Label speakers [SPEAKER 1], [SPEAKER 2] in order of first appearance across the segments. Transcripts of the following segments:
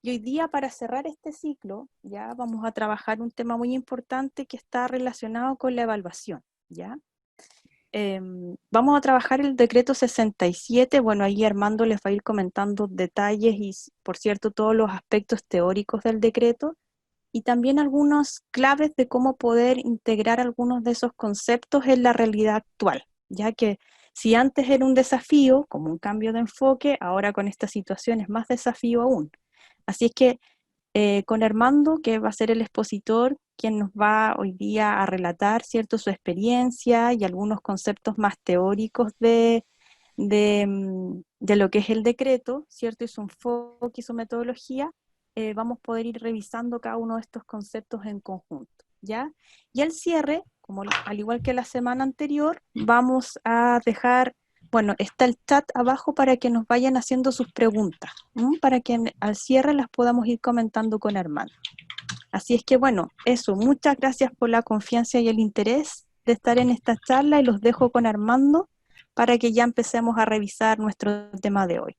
[SPEAKER 1] Y hoy día, para cerrar este ciclo, ya vamos a trabajar un tema muy importante que está relacionado con la evaluación, ¿ya? Vamos a trabajar el decreto 67, bueno, ahí Armando les va a ir comentando detalles y, por cierto, todos los aspectos teóricos del decreto, y también algunas claves de cómo poder integrar algunos de esos conceptos en la realidad actual, ya que si antes era un desafío, como un cambio de enfoque, ahora con esta situación es más desafío aún. Así es que con Armando, que va a ser el expositor, quien nos va hoy día a relatar, ¿cierto?, su experiencia y algunos conceptos más teóricos de lo que es el decreto, ¿cierto?, y su enfoque y su metodología. Vamos a poder ir revisando cada uno de estos conceptos en conjunto, ¿ya? Y al cierre, como al igual que la semana anterior, vamos a dejar, bueno, está el chat abajo para que nos vayan haciendo sus preguntas, para que al cierre las podamos ir comentando con Armando. Así es que bueno, eso, muchas gracias por la confianza y el interés de estar en esta charla, y los dejo con Armando para que ya empecemos a revisar nuestro tema de hoy.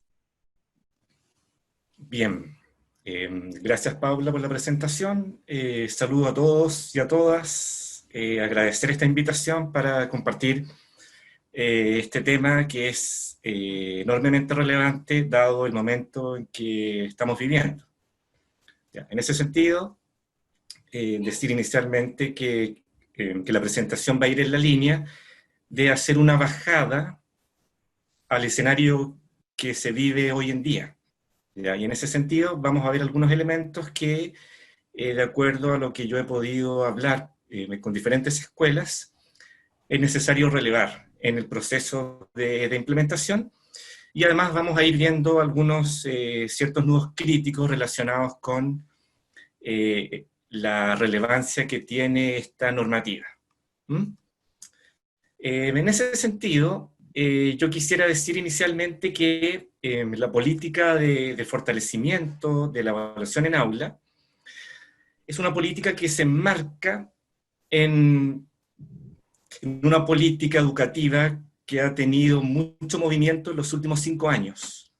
[SPEAKER 2] Bien, gracias Paula por la presentación. Saludo a todos y a todas. Agradecer esta invitación para compartir este tema que es enormemente relevante dado el momento en que estamos viviendo. Ya, en ese sentido, decir inicialmente que la presentación va a ir en la línea de hacer una bajada al escenario que se vive hoy en día. ¿Ya? Y en ese sentido vamos a ver algunos elementos que, de acuerdo a lo que yo he podido hablar con diferentes escuelas, es necesario relevar en el proceso de implementación. Y además vamos a ir viendo algunos ciertos nudos críticos relacionados con la relevancia que tiene esta normativa. En ese sentido, yo quisiera decir inicialmente que la política de fortalecimiento de la evaluación en aula es una política que se enmarca en una política educativa que ha tenido mucho movimiento en los últimos 5 años,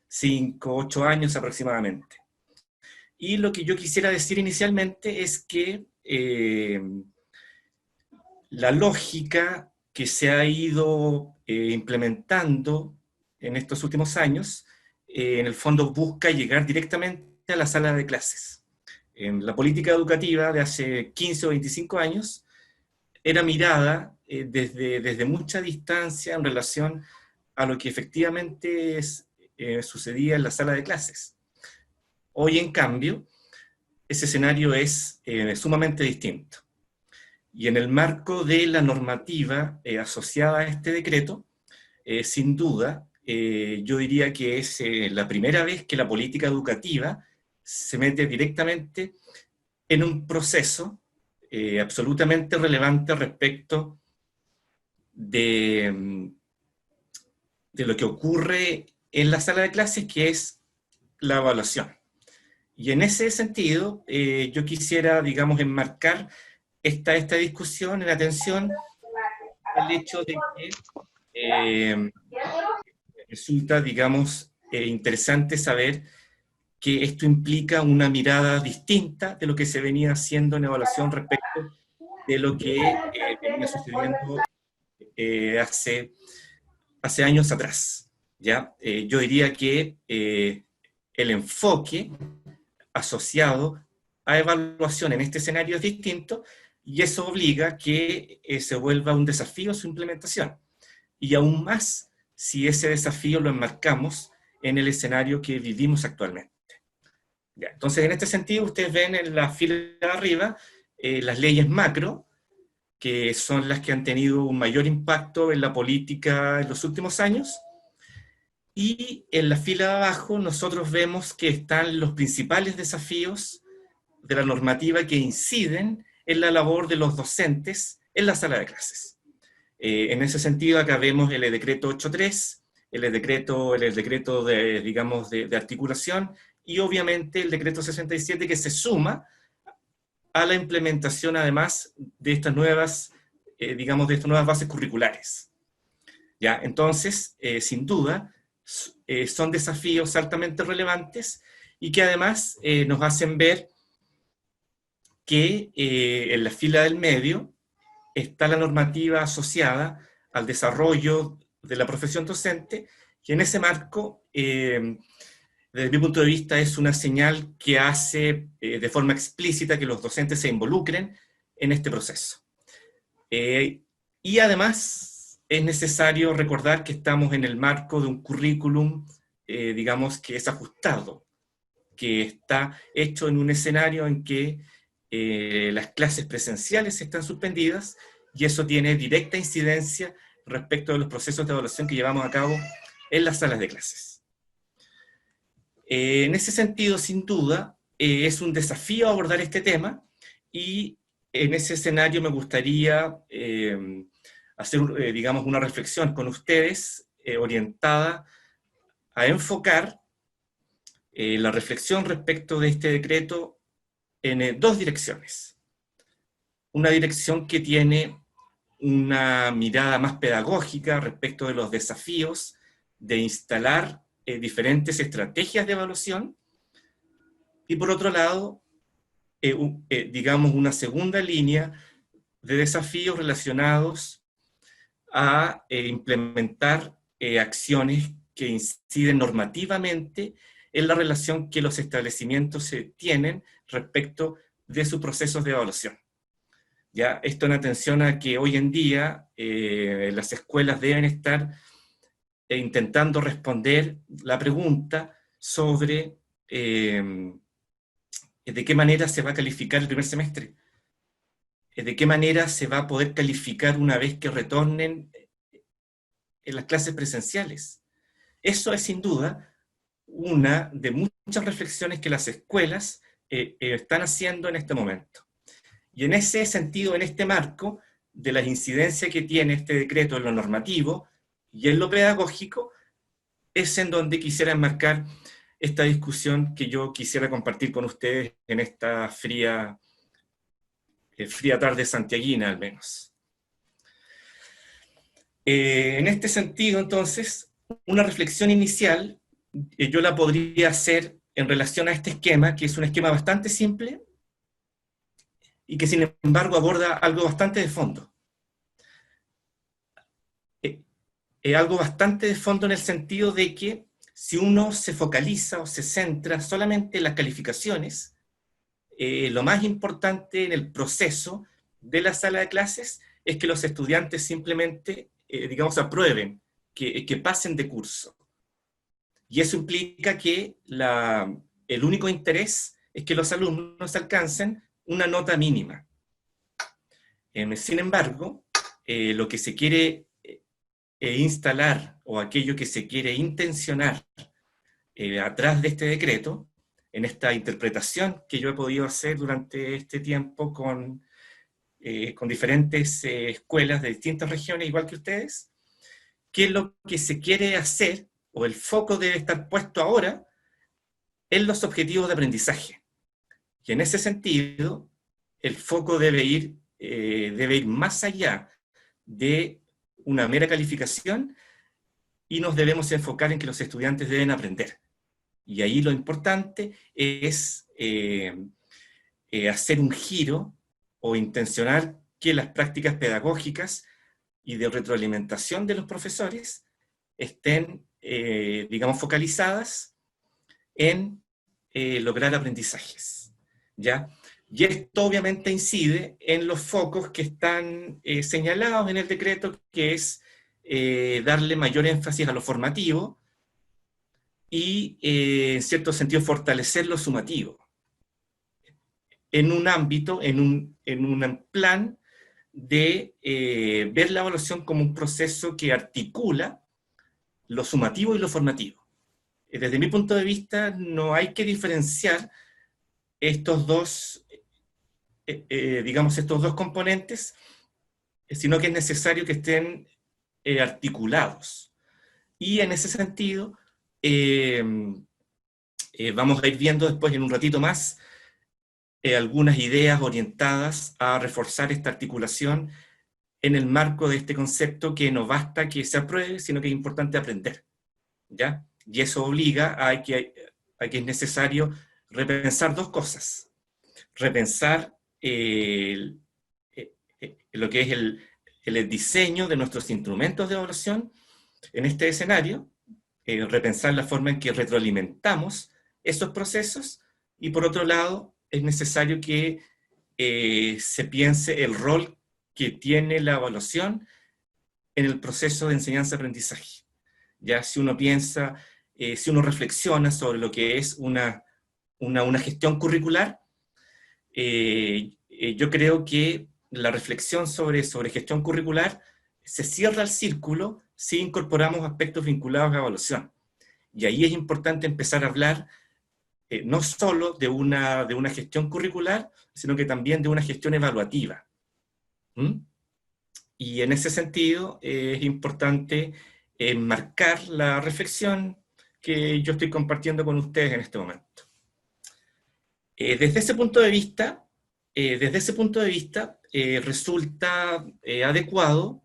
[SPEAKER 2] 5, 8 años aproximadamente. Y lo que yo quisiera decir inicialmente es que la lógica que se ha ido implementando en estos últimos años, en el fondo busca llegar directamente a la sala de clases. En la política educativa de hace 15 o 25 años era mirada desde mucha distancia en relación a lo que efectivamente sucedía en la sala de clases. Hoy, en cambio, ese escenario es sumamente distinto. Y en el marco de la normativa asociada a este decreto, sin duda, yo diría que es la primera vez que la política educativa se mete directamente en un proceso absolutamente relevante respecto de lo que ocurre en la sala de clases, que es la evaluación. Y en ese sentido, yo quisiera, digamos, enmarcar esta discusión en atención al hecho de que resulta, digamos, interesante saber que esto implica una mirada distinta de lo que se venía haciendo en evaluación respecto de lo que venía sucediendo hace años atrás. ¿Ya? Yo diría que el enfoque asociado a evaluación en este escenario es distinto, y eso obliga a que se vuelva un desafío su implementación. Y aún más si ese desafío lo enmarcamos en el escenario que vivimos actualmente. Ya, entonces, en este sentido, ustedes ven en la fila de arriba las leyes macro, que son las que han tenido un mayor impacto en la política en los últimos años, y en la fila de abajo nosotros vemos que están los principales desafíos de la normativa que inciden en la labor de los docentes en la sala de clases. En ese sentido, acá vemos el decreto 8.3, el decreto de, digamos, de articulación, y obviamente el decreto 67, que se suma a la implementación, además, de estas nuevas, digamos, de estas nuevas bases curriculares. ¿Ya? Entonces, sin duda, son desafíos altamente relevantes, y que además nos hacen ver que en la fila del medio está la normativa asociada al desarrollo de la profesión docente, y en ese marco, desde mi punto de vista, es una señal que hace de forma explícita que los docentes se involucren en este proceso. Y además es necesario recordar que estamos en el marco de un currículum, digamos, que es ajustado, que está hecho en un escenario en que las clases presenciales están suspendidas, y eso tiene directa incidencia respecto de los procesos de evaluación que llevamos a cabo en las salas de clases. En ese sentido, sin duda, es un desafío abordar este tema, y en ese escenario me gustaría hacer, digamos, una reflexión con ustedes orientada a enfocar la reflexión respecto de este decreto en dos direcciones. Una dirección que tiene una mirada más pedagógica respecto de los desafíos de instalar diferentes estrategias de evaluación, y por otro lado, digamos, una segunda línea de desafíos relacionados a implementar acciones que inciden normativamente en la relación que los establecimientos tienen respecto de sus procesos de evaluación. ¿Ya? Esto en atención a que hoy en día las escuelas deben estar intentando responder la pregunta sobre de qué manera se va a calificar el primer semestre, de qué manera se va a poder calificar una vez que retornen en las clases presenciales. Eso es sin duda una de muchas reflexiones que las escuelas están haciendo en este momento. Y en ese sentido, en este marco de la incidencia que tiene este decreto en lo normativo y en lo pedagógico, es en donde quisiera enmarcar esta discusión que yo quisiera compartir con ustedes en esta fría tarde santiaguina, al menos. En este sentido, entonces, una reflexión inicial yo la podría hacer en relación a este esquema, que es un esquema bastante simple y que sin embargo aborda algo bastante de fondo. Algo bastante de fondo en el sentido de que si uno se focaliza o se centra solamente en las calificaciones, lo más importante en el proceso de la sala de clases es que los estudiantes simplemente, digamos, aprueben, que pasen de curso. Y eso implica que el único interés es que los alumnos alcancen una nota mínima. Sin embargo, lo que se quiere instalar, o aquello que se quiere intencionar atrás de este decreto, en esta interpretación que yo he podido hacer durante este tiempo con diferentes escuelas de distintas regiones, igual que ustedes, ¿qué es lo que se quiere hacer, o el foco debe estar puesto ahora en los objetivos de aprendizaje? Y en ese sentido, el foco debe ir más allá de una mera calificación, y nos debemos enfocar en que los estudiantes deben aprender. Y ahí lo importante es hacer un giro o intencionar que las prácticas pedagógicas y de retroalimentación de los profesores estén, digamos, focalizadas en lograr aprendizajes, ¿ya? Y esto obviamente incide en los focos que están señalados en el decreto, que es darle mayor énfasis a lo formativo y, en cierto sentido, fortalecer lo sumativo en un ámbito, en un plan de ver la evaluación como un proceso que articula lo sumativo y lo formativo. Desde mi punto de vista, no hay que diferenciar estos dos, digamos, estos dos componentes, sino que es necesario que estén articulados. Y en ese sentido, vamos a ir viendo después, en un ratito más, algunas ideas orientadas a reforzar esta articulación en el marco de este concepto, que no basta que se apruebe, sino que es importante aprender, ¿ya? Y eso obliga a que aquí es necesario repensar dos cosas. Repensar lo que es el diseño de nuestros instrumentos de evaluación en este escenario, repensar la forma en que retroalimentamos esos procesos, y por otro lado, es necesario que se piense el rol que tiene la evaluación en el proceso de enseñanza-aprendizaje. Ya si uno piensa, si uno reflexiona sobre lo que es una gestión curricular, yo creo que la reflexión sobre gestión curricular se cierra el círculo si incorporamos aspectos vinculados a evaluación. Y ahí es importante empezar a hablar no solo de una gestión curricular, sino que también de una gestión evaluativa. ¿Mm? Y en ese sentido es importante enmarcar la reflexión que yo estoy compartiendo con ustedes en este momento. Desde ese punto de vista, resulta adecuado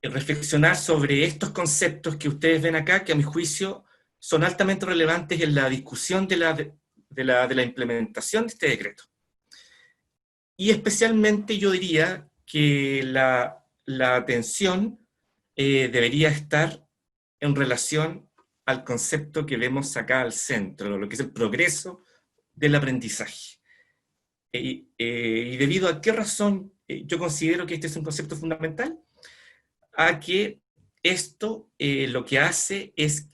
[SPEAKER 2] reflexionar sobre estos conceptos que ustedes ven acá, que a mi juicio son altamente relevantes en la discusión de la implementación de este decreto. Y especialmente yo diría que la atención debería estar en relación al concepto que vemos acá al centro, lo que es el progreso del aprendizaje. ¿Y debido a qué razón yo considero que este es un concepto fundamental? A que esto lo que hace es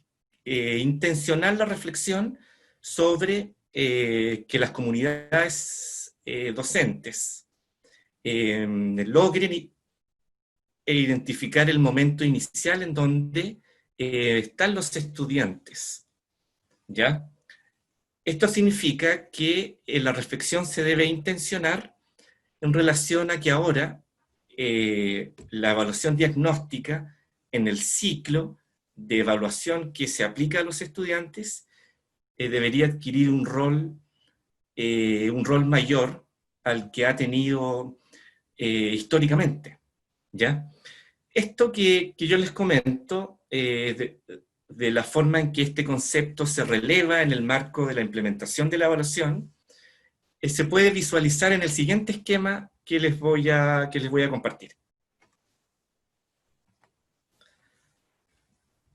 [SPEAKER 2] intencionar la reflexión sobre que las comunidades docentes logren identificar el momento inicial en donde están los estudiantes, ¿ya? Esto significa que la reflexión se debe intencionar en relación a que ahora la evaluación diagnóstica en el ciclo de evaluación que se aplica a los estudiantes debería adquirir un rol mayor al que ha tenido históricamente, ¿ya? Esto que yo les comento, de la forma en que este concepto se releva en el marco de la implementación de la evaluación, se puede visualizar en el siguiente esquema que les voy a compartir.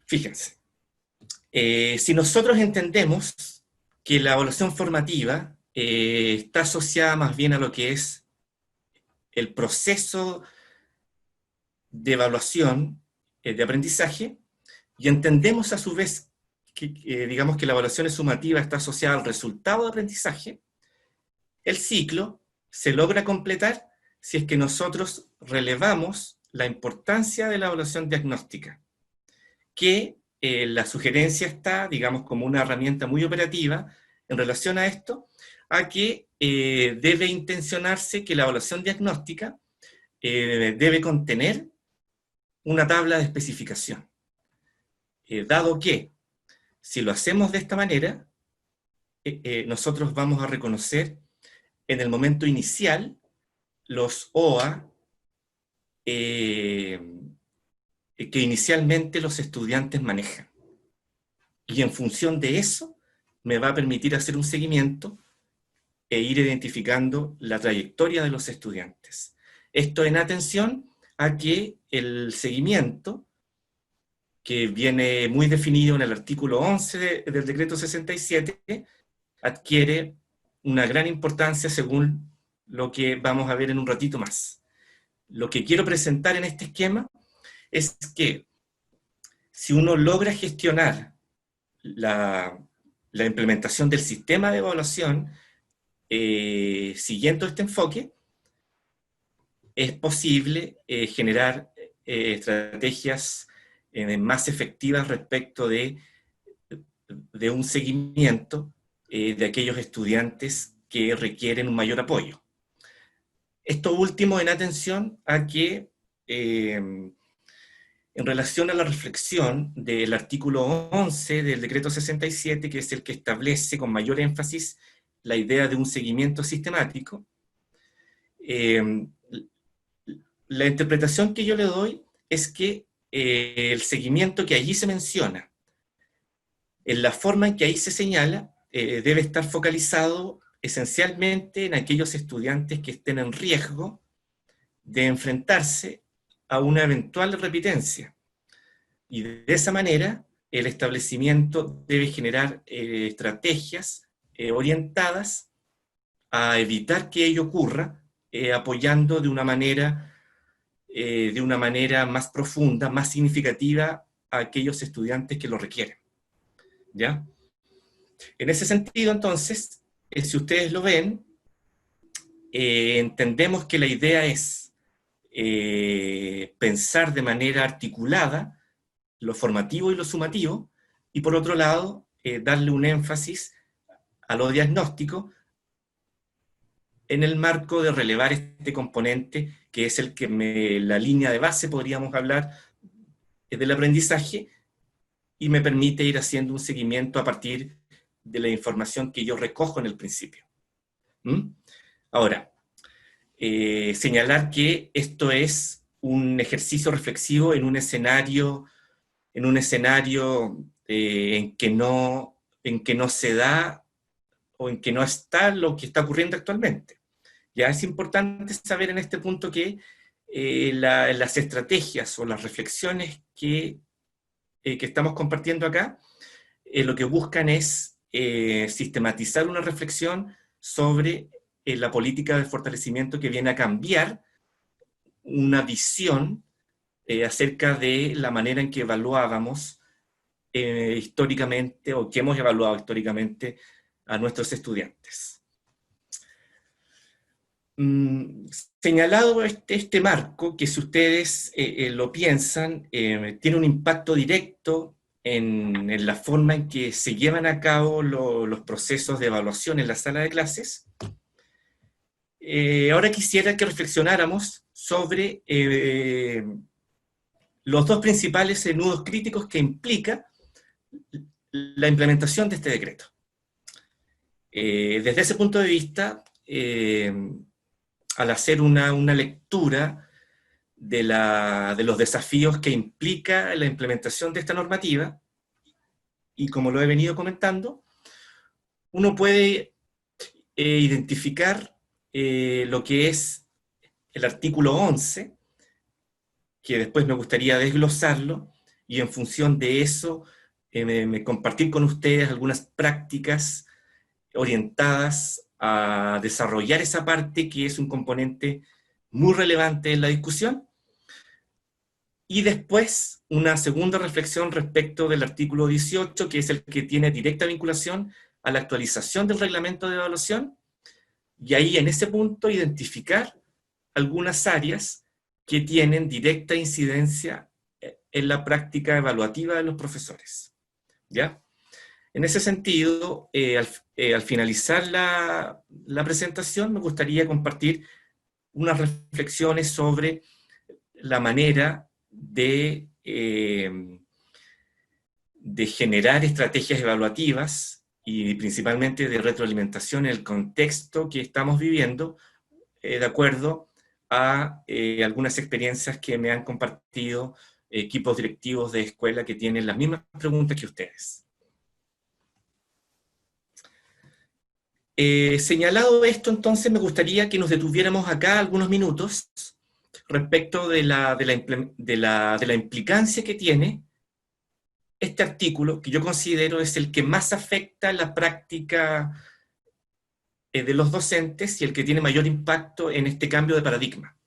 [SPEAKER 2] Fíjense, si nosotros entendemos que la evaluación formativa está asociada más bien a lo que es el proceso de evaluación de aprendizaje, y entendemos a su vez que, digamos que la evaluación sumativa está asociada al resultado de aprendizaje, el ciclo se logra completar si es que nosotros relevamos la importancia de la evaluación diagnóstica, que la sugerencia está, digamos, como una herramienta muy operativa en relación a esto, a que debe intencionarse que la evaluación diagnóstica debe contener una tabla de especificación. Dado que, si lo hacemos de esta manera, nosotros vamos a reconocer en el momento inicial los OA que inicialmente los estudiantes manejan. Y en función de eso, me va a permitir hacer un seguimiento e ir identificando la trayectoria de los estudiantes. Esto en atención a que el seguimiento, que viene muy definido en el artículo 11 del decreto 67, adquiere una gran importancia según lo que vamos a ver en un ratito más. Lo que quiero presentar en este esquema es que si uno logra gestionar la implementación del sistema de evaluación siguiendo este enfoque, es posible generar estrategias más efectivas respecto de un seguimiento de aquellos estudiantes que requieren un mayor apoyo. Esto último en atención a que, en relación a la reflexión del artículo 11 del decreto 67, que es el que establece con mayor énfasis la idea de un seguimiento sistemático, la interpretación que yo le doy es que el seguimiento que allí se menciona En la forma en que ahí se señala, debe estar focalizado esencialmente en aquellos estudiantes que estén en riesgo de enfrentarse a una eventual repitencia. Y de esa manera, el establecimiento debe generar estrategias orientadas a evitar que ello ocurra, apoyando de una manera más profunda, más significativa a aquellos estudiantes que lo requieren. ¿Ya? En ese sentido, entonces, si ustedes lo ven, entendemos que la idea es pensar de manera articulada lo formativo y lo sumativo, y por otro lado, darle un énfasis a lo diagnóstico en el marco de relevar este componente, que es el que la línea de base, podríamos hablar, del aprendizaje, y me permite ir haciendo un seguimiento a partir de la información que yo recojo en el principio. Ahora, señalar que esto es un ejercicio reflexivo en un escenario en que no se da o en que no está lo que está ocurriendo actualmente. Ya es importante saber en este punto que las estrategias o las reflexiones que estamos compartiendo acá, lo que buscan es sistematizar una reflexión sobre la política de fortalecimiento que viene a cambiar una visión acerca de la manera en que evaluábamos históricamente, o que hemos evaluado históricamente a nuestros estudiantes. Señalado este marco, que si ustedes lo piensan, tiene un impacto directo en la forma en que se llevan a cabo los procesos de evaluación en la sala de clases. Ahora quisiera que reflexionáramos sobre los dos principales nudos críticos que implica la implementación de este decreto. Desde ese punto de vista, al hacer una lectura de los desafíos que implica la implementación de esta normativa, y como lo he venido comentando, uno puede identificar lo que es el artículo 11, que después me gustaría desglosarlo, y en función de eso compartir con ustedes algunas prácticas orientadas a desarrollar esa parte que es un componente muy relevante en la discusión, y después una segunda reflexión respecto del artículo 18, que es el que tiene directa vinculación a la actualización del reglamento de evaluación, y ahí en ese punto identificar algunas áreas que tienen directa incidencia en la práctica evaluativa de los profesores. ¿Ya? En ese sentido, al finalizar la presentación, me gustaría compartir unas reflexiones sobre la manera de generar estrategias evaluativas y principalmente de retroalimentación en el contexto que estamos viviendo, de acuerdo a algunas experiencias que me han compartido equipos directivos de escuela que tienen las mismas preguntas que ustedes. Señalado esto, entonces, me gustaría que nos detuviéramos acá algunos minutos respecto de la implicancia que tiene este artículo, que yo considero es el que más afecta la práctica de los docentes y el que tiene mayor impacto en este cambio de paradigma.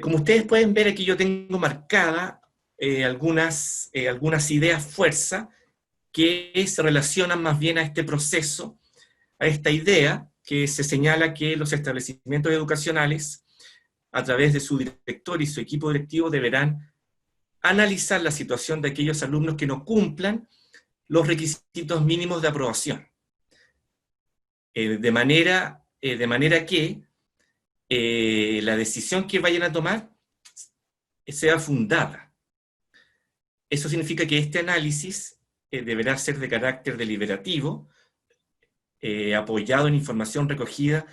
[SPEAKER 2] Como ustedes pueden ver, aquí yo tengo marcada algunas ideas fuerza que se relacionan más bien a este proceso, a esta idea que se señala que los establecimientos educacionales, a través de su director y su equipo directivo, deberán analizar la situación de aquellos alumnos que no cumplan los requisitos mínimos de aprobación. De manera que la decisión que vayan a tomar sea fundada. Eso significa que este análisis deberá ser de carácter deliberativo, apoyado en información recogida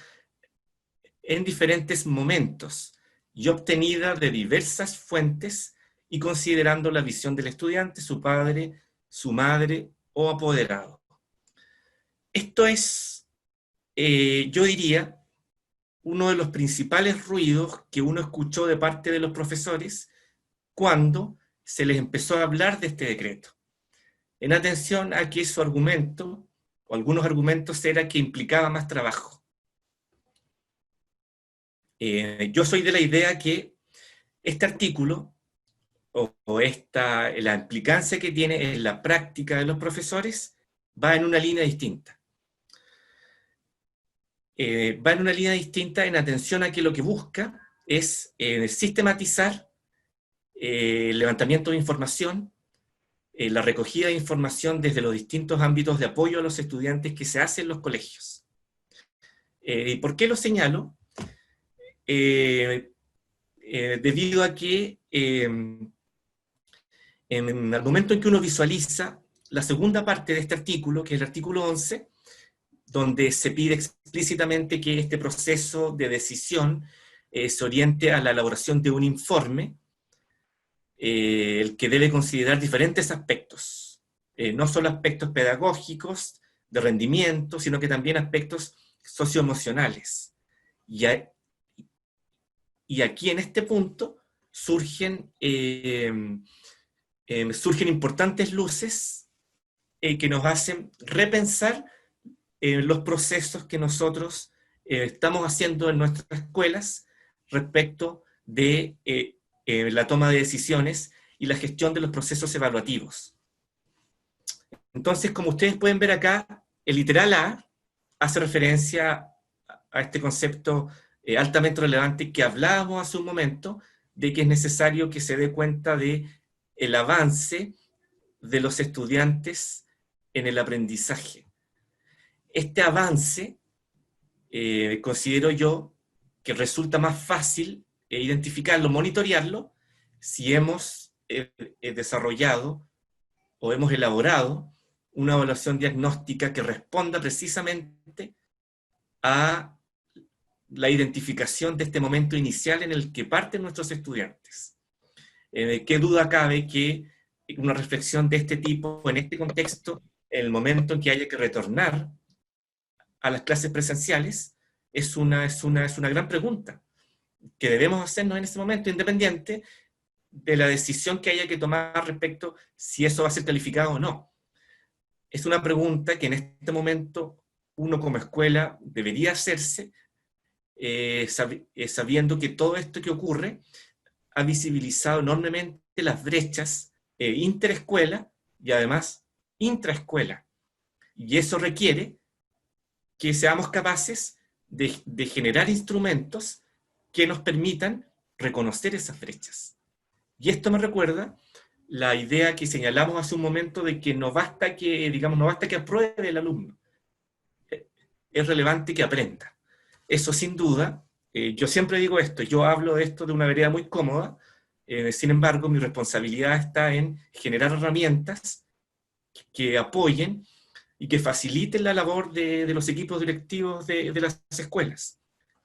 [SPEAKER 2] en diferentes momentos y obtenida de diversas fuentes, y considerando la visión del estudiante, su padre, su madre o apoderado. Esto es, yo diría, uno de los principales ruidos que uno escuchó de parte de los profesores cuando se les empezó a hablar de este decreto, en atención a que su argumento, o algunos argumentos, era que implicaba más trabajo. Yo soy de la idea que este artículo, la implicancia que tiene en la práctica de los profesores, va en una línea distinta. Va en una línea distinta en atención a que lo que busca es sistematizar el levantamiento de información, la recogida de información desde los distintos ámbitos de apoyo a los estudiantes que se hacen en los colegios. ¿Y por qué lo señalo? Debido a que al momento en que uno visualiza la segunda parte de este artículo, que es el artículo 11, donde se pide explícitamente que este proceso de decisión se oriente a la elaboración de un informe, el que debe considerar diferentes aspectos, no solo aspectos pedagógicos, de rendimiento, sino que también aspectos socioemocionales. Y aquí en este punto surgen importantes luces que nos hacen repensar los procesos que nosotros estamos haciendo en nuestras escuelas respecto de la toma de decisiones y la gestión de los procesos evaluativos. Entonces, como ustedes pueden ver acá, el literal A hace referencia a este concepto altamente relevante que hablábamos hace un momento, de que es necesario que se dé cuenta de el avance de los estudiantes en el aprendizaje. Este avance, considero yo, que resulta más fácil identificarlo, monitorearlo, si hemos desarrollado o hemos elaborado una evaluación diagnóstica que responda precisamente a la identificación de este momento inicial en el que parten nuestros estudiantes. ¿Qué duda cabe que una reflexión de este tipo, en este contexto, en el momento en que haya que retornar a las clases presenciales, es una gran pregunta que debemos hacernos en este momento, independiente de la decisión que haya que tomar respecto si eso va a ser calificado o no. Es una pregunta que en este momento uno como escuela debería hacerse, sabiendo que todo esto que ocurre ha visibilizado enormemente las brechas interescuela y además intraescuela. Y eso requiere que seamos capaces de generar instrumentos que nos permitan reconocer esas brechas. Y esto me recuerda la idea que señalamos hace un momento de que no basta que, no basta que apruebe el alumno. Es relevante que aprenda. Eso sin duda, yo siempre digo esto, yo hablo de esto de una vereda muy cómoda, sin embargo, mi responsabilidad está en generar herramientas que apoyen y que faciliten la labor de los equipos directivos de las escuelas.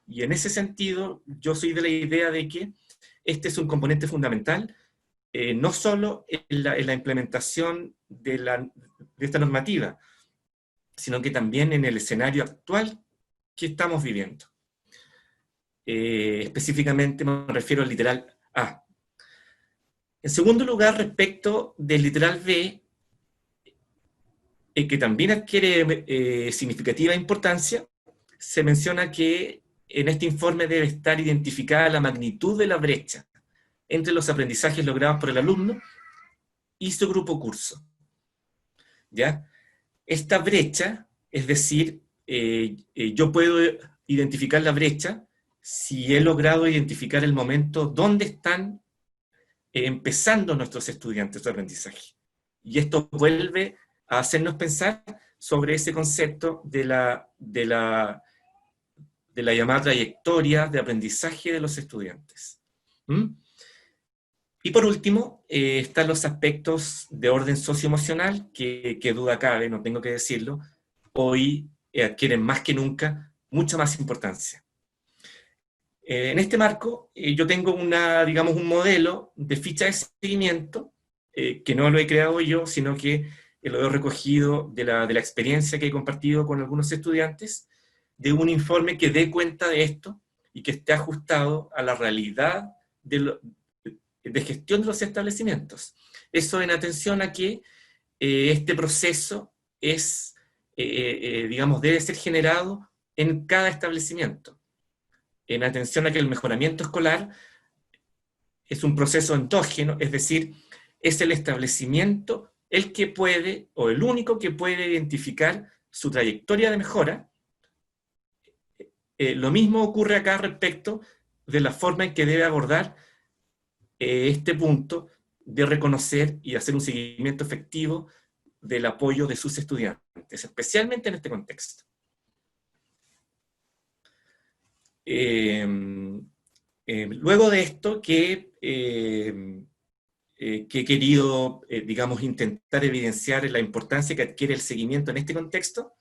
[SPEAKER 2] Y en ese sentido, yo soy de la idea de que este es un componente fundamental, no solo en la implementación de esta normativa, sino que también en el escenario actual que estamos viviendo. Específicamente me refiero al literal A. En segundo lugar, respecto del literal B, que también adquiere significativa importancia, se menciona que en este informe debe estar identificada la magnitud de la brecha entre los aprendizajes logrados por el alumno y su grupo curso. ¿Ya? Esta brecha, es decir, yo puedo identificar la brecha si he logrado identificar el momento donde están empezando nuestros estudiantes su aprendizaje. Y esto vuelve a hacernos pensar sobre ese concepto de la llamada trayectoria de aprendizaje de los estudiantes. Y por último, están los aspectos de orden socioemocional, que duda cabe, no tengo que decirlo, hoy adquieren más que nunca mucha más importancia. En este marco, yo tengo un modelo de ficha de seguimiento, que no lo he creado yo, sino que lo he recogido de la experiencia que he compartido con algunos estudiantes, de un informe que dé cuenta de esto y que esté ajustado a la realidad de gestión de los establecimientos. Eso en atención a que este proceso es, digamos, debe ser generado en cada establecimiento, en atención a que el mejoramiento escolar es un proceso endógeno, es decir, es el establecimiento el que puede, o el único que puede identificar su trayectoria de mejora. Lo mismo ocurre acá respecto de la forma en que debe abordar este punto de reconocer y hacer un seguimiento efectivo del apoyo de sus estudiantes, especialmente en este contexto. Luego de esto, que he querido, digamos, intentar evidenciar la importancia que adquiere el seguimiento en este contexto,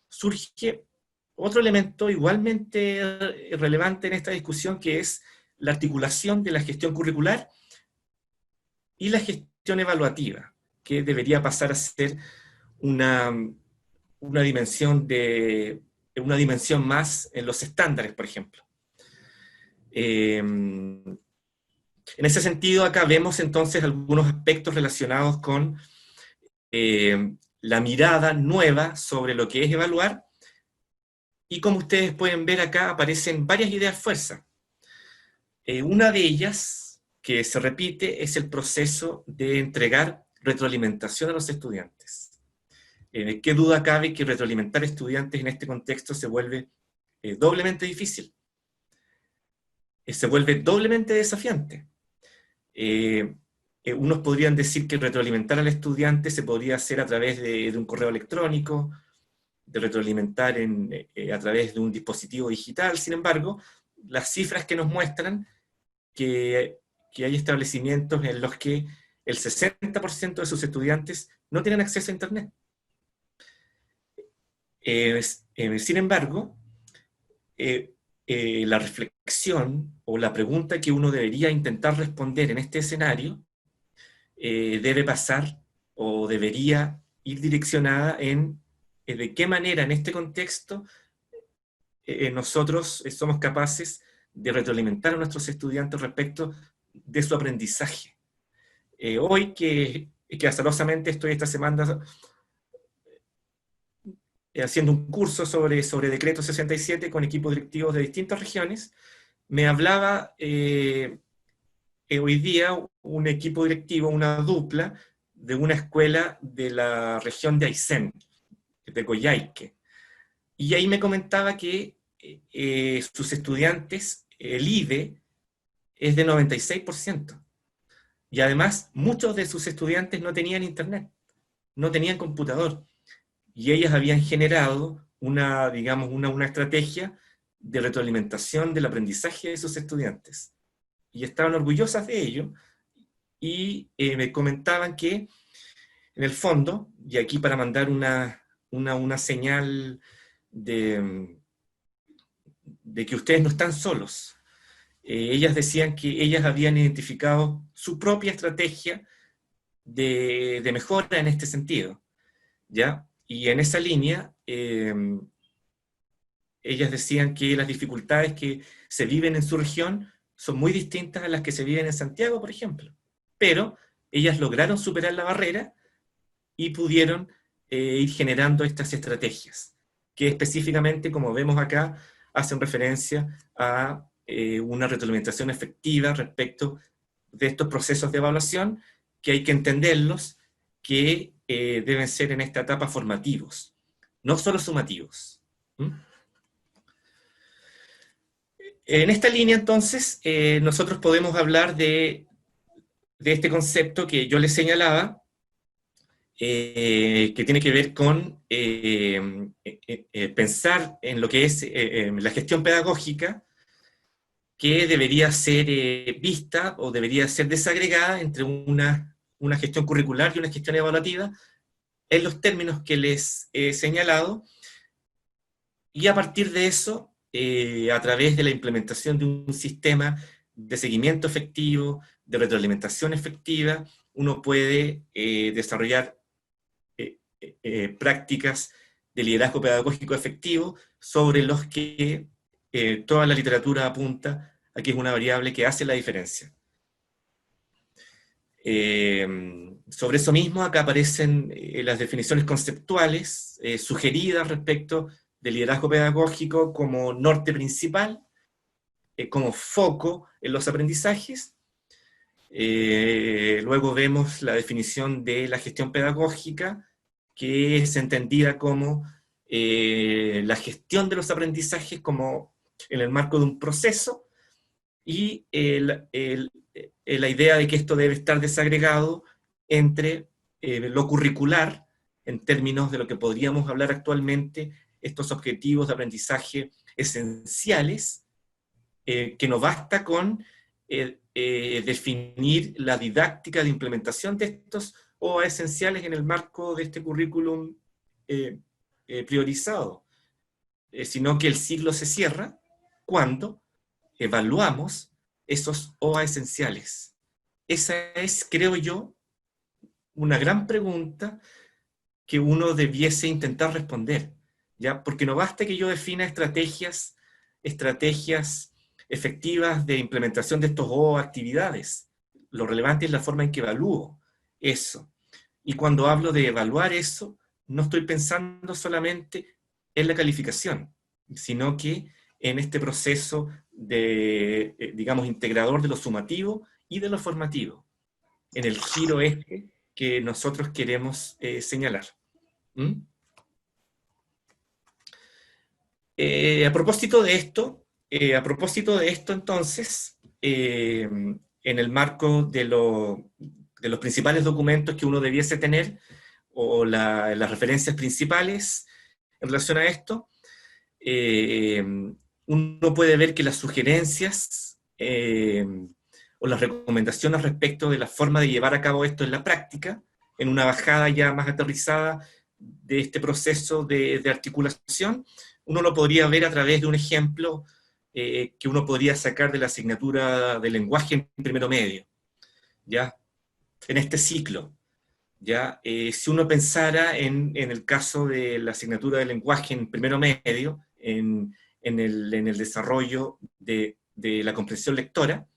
[SPEAKER 2] surge otro elemento igualmente relevante en esta discusión, que es la articulación de la gestión curricular y la gestión evaluativa, que debería pasar a ser una dimensión más en los estándares, por ejemplo. En ese sentido, acá vemos entonces algunos aspectos relacionados con la mirada nueva sobre lo que es evaluar, y como ustedes pueden ver acá aparecen varias ideas fuerza. Una de ellas, que se repite, es el proceso de entregar retroalimentación a los estudiantes. ¿Qué duda cabe que retroalimentar estudiantes en este contexto se vuelve doblemente difícil? Se vuelve doblemente desafiante. Unos podrían decir que retroalimentar al estudiante se podría hacer a través de un correo electrónico, de retroalimentar a través de un dispositivo digital. Sin embargo, las cifras que nos muestran que hay establecimientos en los que el 60% de sus estudiantes no tienen acceso a Internet. Sin embargo, la reflexión o la pregunta que uno debería intentar responder en este escenario debe pasar o debería ir direccionada en de qué manera en este contexto nosotros somos capaces de retroalimentar a nuestros estudiantes respecto de su aprendizaje. Hoy que azarosamente estoy esta semana haciendo un curso sobre Decreto 67 con equipos directivos de distintas regiones, me hablaba hoy día un equipo directivo, una dupla, de una escuela de la región de Aysén, de Coyhaique. Y ahí me comentaba que sus estudiantes, el IDE, es de 96%. Y además, muchos de sus estudiantes no tenían internet, no tenían computador. Y ellas habían generado digamos, una estrategia de retroalimentación del aprendizaje de sus estudiantes. Y estaban orgullosas de ello, y me comentaban que, en el fondo, y aquí para mandar una señal de que ustedes no están solos, ellas decían que ellas habían identificado su propia estrategia de mejora en este sentido, ¿ya? Y en esa línea, ellas decían que las dificultades que se viven en su región son muy distintas a las que se viven en Santiago, por ejemplo. Pero ellas lograron superar la barrera y pudieron ir generando estas estrategias, que específicamente, como vemos acá, hacen referencia a una retroalimentación efectiva respecto de estos procesos de evaluación, que hay que entenderlos, que deben ser en esta etapa formativos, no solo sumativos. ¿Mm? En esta línea, entonces, nosotros podemos hablar de este concepto que yo les señalaba, que tiene que ver con pensar en lo que es la gestión pedagógica, que debería ser vista o debería ser desagregada entre una gestión curricular y una gestión evaluativa, en los términos que les he señalado, y a partir de eso, a través de la implementación de un sistema de seguimiento efectivo, de retroalimentación efectiva, uno puede desarrollar prácticas de liderazgo pedagógico efectivo, sobre los que toda la literatura apunta a que es una variable que hace la diferencia. Sobre eso mismo, acá aparecen las definiciones conceptuales sugeridas respecto del liderazgo pedagógico como norte principal, como foco en los aprendizajes. Luego vemos la definición de la gestión pedagógica, que es entendida como la gestión de los aprendizajes como en el marco de un proceso, y la idea de que esto debe estar desagregado entre lo curricular, en términos de lo que podríamos hablar actualmente, estos objetivos de aprendizaje esenciales, que no basta con definir la didáctica de implementación de estos OA esenciales en el marco de este currículum priorizado, sino que el ciclo se cierra cuando evaluamos esos OA esenciales. Esa es, creo yo, una gran pregunta que uno debiese intentar responder, ¿ya? Porque no basta que yo defina estrategias efectivas de implementación de estos OA actividades. Lo relevante es la forma en que evalúo eso. Y cuando hablo de evaluar eso, no estoy pensando solamente en la calificación, sino que en este proceso de, digamos, integrador de lo sumativo y de lo formativo, en el giro este que nosotros queremos señalar. ¿Mm? A propósito de esto entonces, en el marco de los principales documentos que uno debiese tener, o las referencias principales en relación a esto, uno puede ver que las sugerencias o las recomendaciones respecto de la forma de llevar a cabo esto en la práctica, en una bajada ya más aterrizada de este proceso de articulación, uno lo podría ver a través de un ejemplo que uno podría sacar de la asignatura de lenguaje en primero medio, ¿ya? En este ciclo, ¿ya? Si uno pensara en el caso de la asignatura de lenguaje en primero medio, en el desarrollo de la comprensión lectora,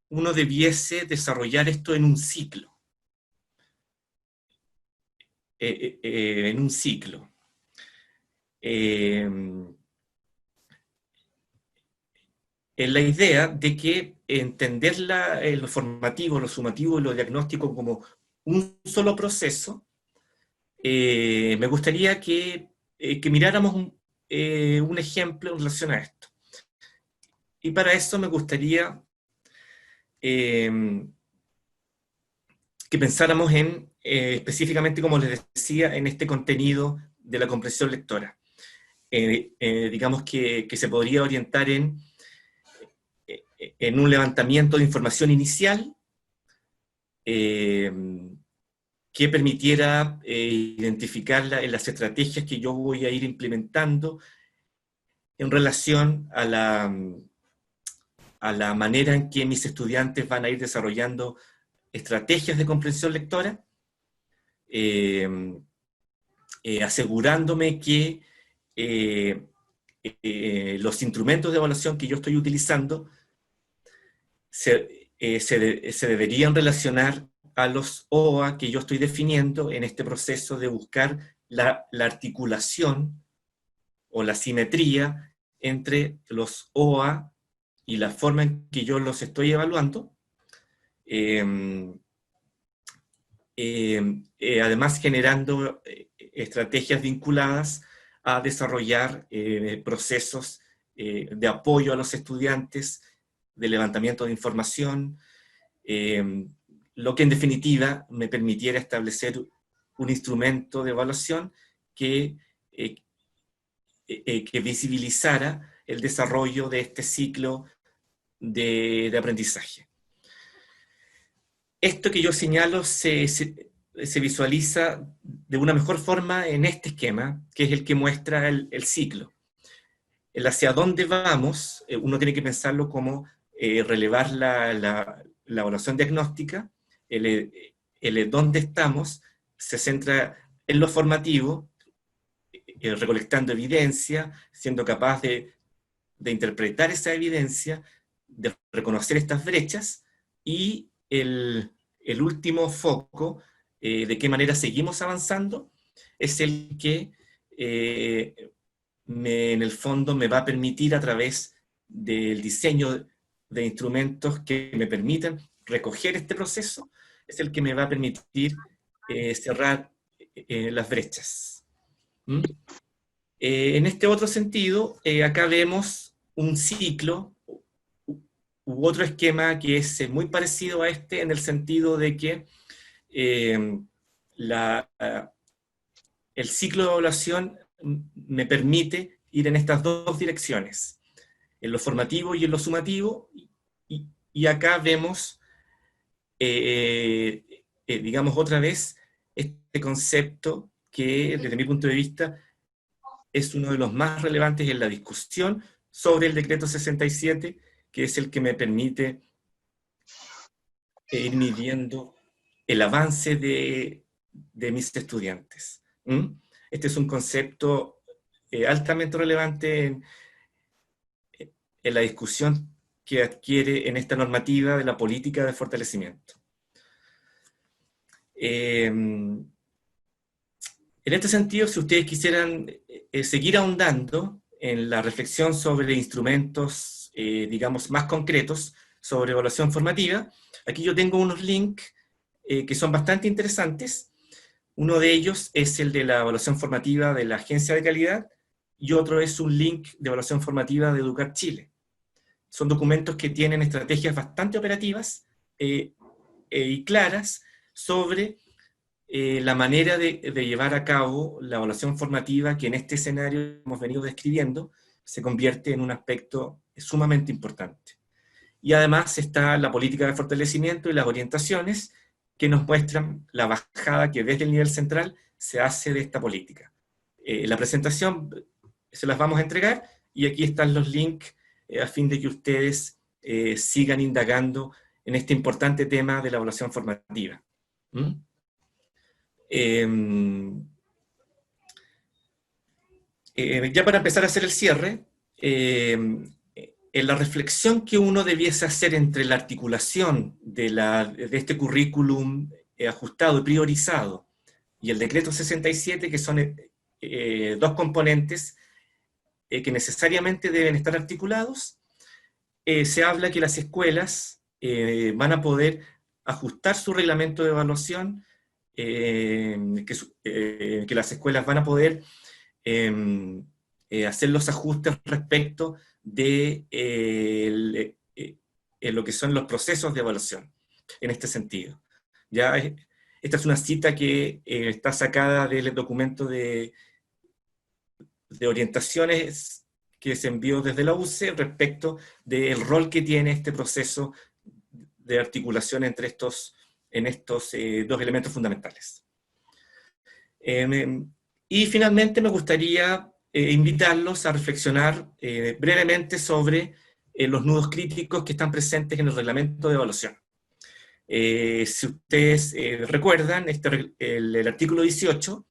[SPEAKER 2] uno debiese desarrollar esto en un ciclo. En un ciclo. En la idea de que entender lo formativo, lo sumativo y lo diagnóstico como un solo proceso, me gustaría que miráramos un ejemplo en relación a esto. Y para eso me gustaría que pensáramos en, específicamente, como les decía, en este contenido de la comprensión lectora. Digamos que se podría orientar en un levantamiento de información inicial que permitiera identificar las estrategias que yo voy a ir implementando en relación a la manera en que mis estudiantes van a ir desarrollando estrategias de comprensión lectora, asegurándome que los instrumentos de evaluación que yo estoy utilizando se deberían relacionar a los OA que yo estoy definiendo en este proceso de buscar la articulación o la simetría entre los OA y la forma en que yo los estoy evaluando, además generando estrategias vinculadas a desarrollar procesos de apoyo a los estudiantes, de levantamiento de información, lo que en definitiva me permitiera establecer un instrumento de evaluación que visibilizara el desarrollo de este ciclo de aprendizaje. Esto que yo señalo se visualiza de una mejor forma en este esquema, que es el que muestra el ciclo. El hacia dónde vamos, uno tiene que pensarlo como relevar la evaluación diagnóstica, el dónde estamos se centra en lo formativo, recolectando evidencia, siendo capaz de interpretar esa evidencia, de reconocer estas brechas, y el último foco, de qué manera seguimos avanzando, es el que en el fondo me va a permitir, a través del diseño de instrumentos que me permitan recoger este proceso, es el que me va a permitir cerrar las brechas. ¿Mm? En este otro sentido, acá vemos un ciclo u otro esquema que es muy parecido a este, en el sentido de que eh, la, el ciclo de evaluación me permite ir en estas dos direcciones, en lo formativo y en lo sumativo, y acá vemos, digamos otra vez, este concepto que desde mi punto de vista es uno de los más relevantes en la discusión sobre el decreto 67, que es el que me permite ir midiendo el avance de mis estudiantes. ¿Mm? Este es un concepto altamente relevante en la discusión que adquiere en esta normativa de la política de fortalecimiento. En este sentido, si ustedes quisieran seguir ahondando en la reflexión sobre instrumentos, digamos, más concretos sobre evaluación formativa, aquí yo tengo unos links que son bastante interesantes. Uno de ellos es el de la evaluación formativa de la Agencia de Calidad, y otro es un link de evaluación formativa de Educar Chile. Son documentos que tienen estrategias bastante operativas y claras sobre la manera de llevar a cabo la evaluación formativa, que en este escenario hemos venido describiendo, se convierte en un aspecto sumamente importante. Y además está la política de fortalecimiento y las orientaciones que nos muestran la bajada que desde el nivel central se hace de esta política. La presentación se las vamos a entregar, y aquí están los links a fin de que ustedes sigan indagando en este importante tema de la evaluación formativa. ¿Mm? Ya para empezar a hacer el cierre, en la reflexión que uno debiese hacer entre la articulación de este currículum ajustado y priorizado y el decreto 67, que son dos componentes que necesariamente deben estar articulados, se habla que las escuelas van a poder ajustar su reglamento de evaluación, que las escuelas van a poder hacer los ajustes respecto de lo que son los procesos de evaluación, en este sentido. Ya, esta es una cita que está sacada del documento de orientaciones que se envió desde la UCE respecto del rol que tiene este proceso de articulación entre estos dos elementos fundamentales. Y finalmente me gustaría invitarlos a reflexionar brevemente sobre los nudos críticos que están presentes en el reglamento de evaluación. Si ustedes recuerdan, el artículo 18,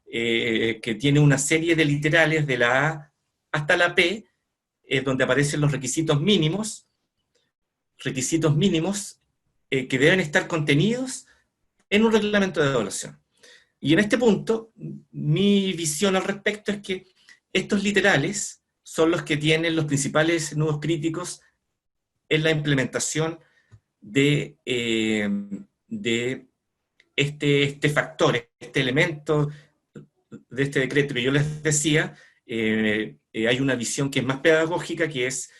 [SPEAKER 2] que tiene una serie de literales de la A hasta la P, donde aparecen los requisitos mínimos que deben estar contenidos en un reglamento de evaluación. Y en este punto, mi visión al respecto es que estos literales son los que tienen los principales nudos críticos en la implementación de este factor, este elemento de este decreto que yo les decía. Hay una visión que es más pedagógica, que es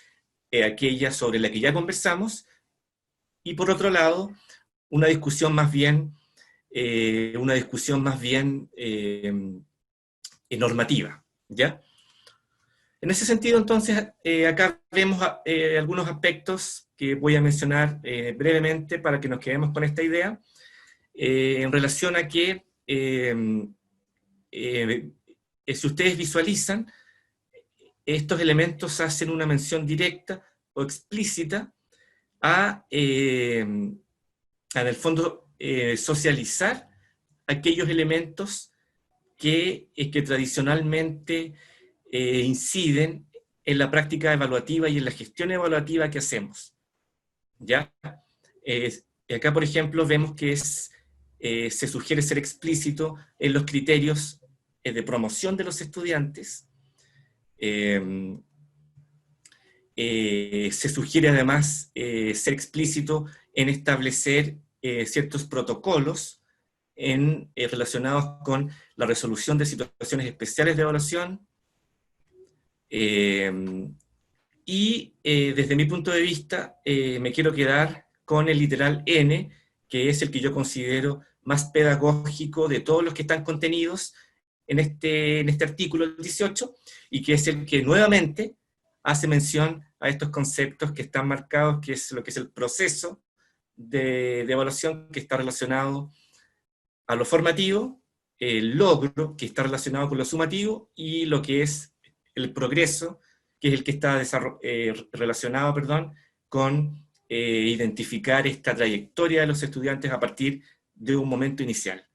[SPEAKER 2] aquella sobre la que ya conversamos, y por otro lado, una discusión más bien normativa, ¿ya? En ese sentido, entonces, acá vemos algunos aspectos que voy a mencionar brevemente para que nos quedemos con esta idea, en relación a que, si ustedes visualizan, estos elementos hacen una mención directa o explícita en el fondo, socializar aquellos elementos que tradicionalmente inciden en la práctica evaluativa y en la gestión evaluativa que hacemos. ¿Ya? Acá, por ejemplo, vemos que se sugiere ser explícito en los criterios de promoción de los estudiantes. Se sugiere además ser explícito en establecer ciertos protocolos relacionados con la resolución de situaciones especiales de evaluación, y desde mi punto de vista me quiero quedar con el literal N, que es el que yo considero más pedagógico de todos los que están contenidos en este artículo 18, y que es el que nuevamente hace mención a estos conceptos que están marcados, que es lo que es el proceso de evaluación, que está relacionado a lo formativo, el logro, que está relacionado con lo sumativo, y lo que es el progreso, que es el que está relacionado, con identificar esta trayectoria de los estudiantes a partir de un momento inicial.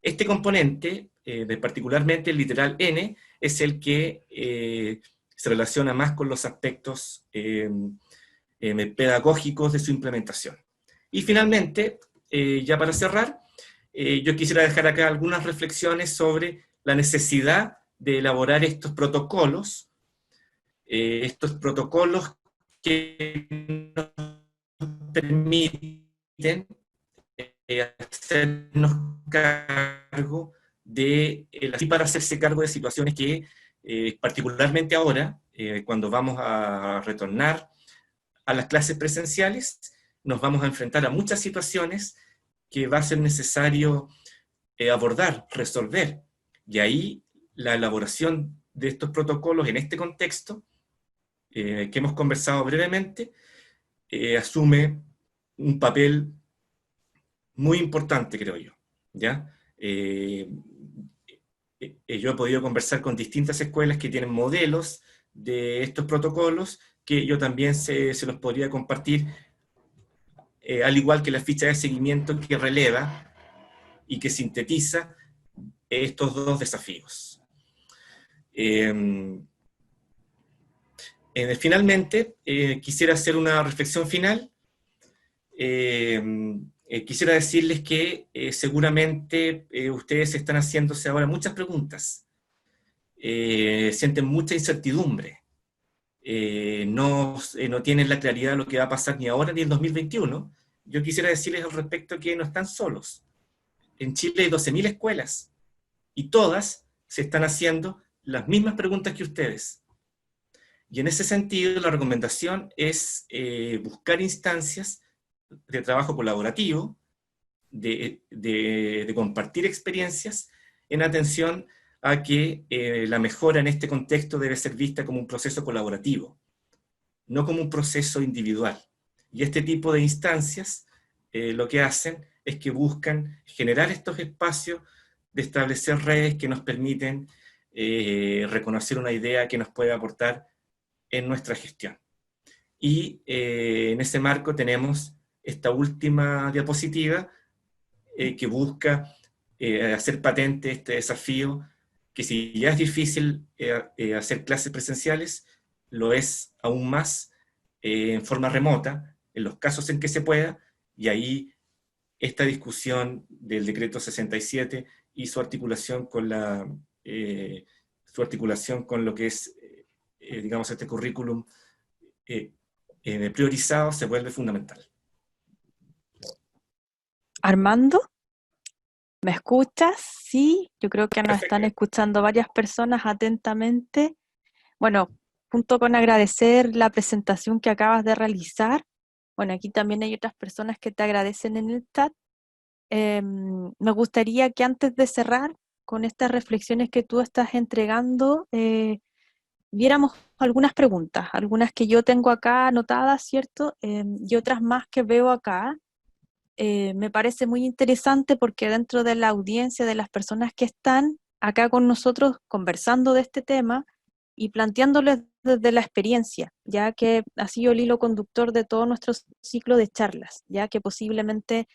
[SPEAKER 2] Este componente, particularmente el literal N, es el que se relaciona más con los aspectos pedagógicos de su implementación. Y finalmente, ya para cerrar, yo quisiera dejar acá algunas reflexiones sobre la necesidad de elaborar estos protocolos que nos permiten hacernos cargo así para hacerse cargo de situaciones que, particularmente ahora, cuando vamos a retornar a las clases presenciales, nos vamos a enfrentar a muchas situaciones que va a ser necesario abordar, resolver. Y ahí la elaboración de estos protocolos en este contexto, que hemos conversado brevemente, asume un papel muy importante, creo yo. ¿Ya? Yo he podido conversar con distintas escuelas que tienen modelos de estos protocolos, que yo también se los podría compartir, al igual que la ficha de seguimiento que releva y que sintetiza estos dos desafíos. Finalmente, quisiera hacer una reflexión final. Quisiera decirles que seguramente ustedes están haciéndose ahora muchas preguntas, sienten mucha incertidumbre, no tienen la claridad de lo que va a pasar ni ahora ni en 2021. Yo quisiera decirles al respecto que no están solos. En Chile hay 12.000 escuelas y todas se están haciendo las mismas preguntas que ustedes. Y en ese sentido, la recomendación es buscar instancias de trabajo colaborativo, de compartir experiencias, en atención a que la mejora en este contexto debe ser vista como un proceso colaborativo, no como un proceso individual. Y este tipo de instancias lo que hacen es que buscan generar estos espacios de establecer redes que nos permiten reconocer una idea que nos puede aportar en nuestra gestión. Y en ese marco tenemos esta última diapositiva que busca hacer patente este desafío, que si ya es difícil hacer clases presenciales, lo es aún más en forma remota, en los casos en que se pueda, y ahí esta discusión del decreto 67 y su articulación con lo que es, digamos, este currículum priorizado se vuelve fundamental.
[SPEAKER 1] Armando, ¿me escuchas? Sí, yo creo que nos
[SPEAKER 2] Perfecto.
[SPEAKER 1] están escuchando varias personas atentamente. Bueno, junto con agradecer la presentación que acabas de realizar, bueno, aquí también hay otras personas que te agradecen en el chat. Me gustaría que antes de cerrar con estas reflexiones que tú estás entregando, viéramos algunas preguntas, algunas que yo tengo acá anotadas, ¿cierto? Y otras más que veo acá. Me parece muy interesante porque dentro de la audiencia, de las personas que están acá con nosotros conversando de este tema y planteándoles desde la experiencia, ya que ha sido el hilo conductor de todo nuestro ciclo de charlas, ya que posiblemente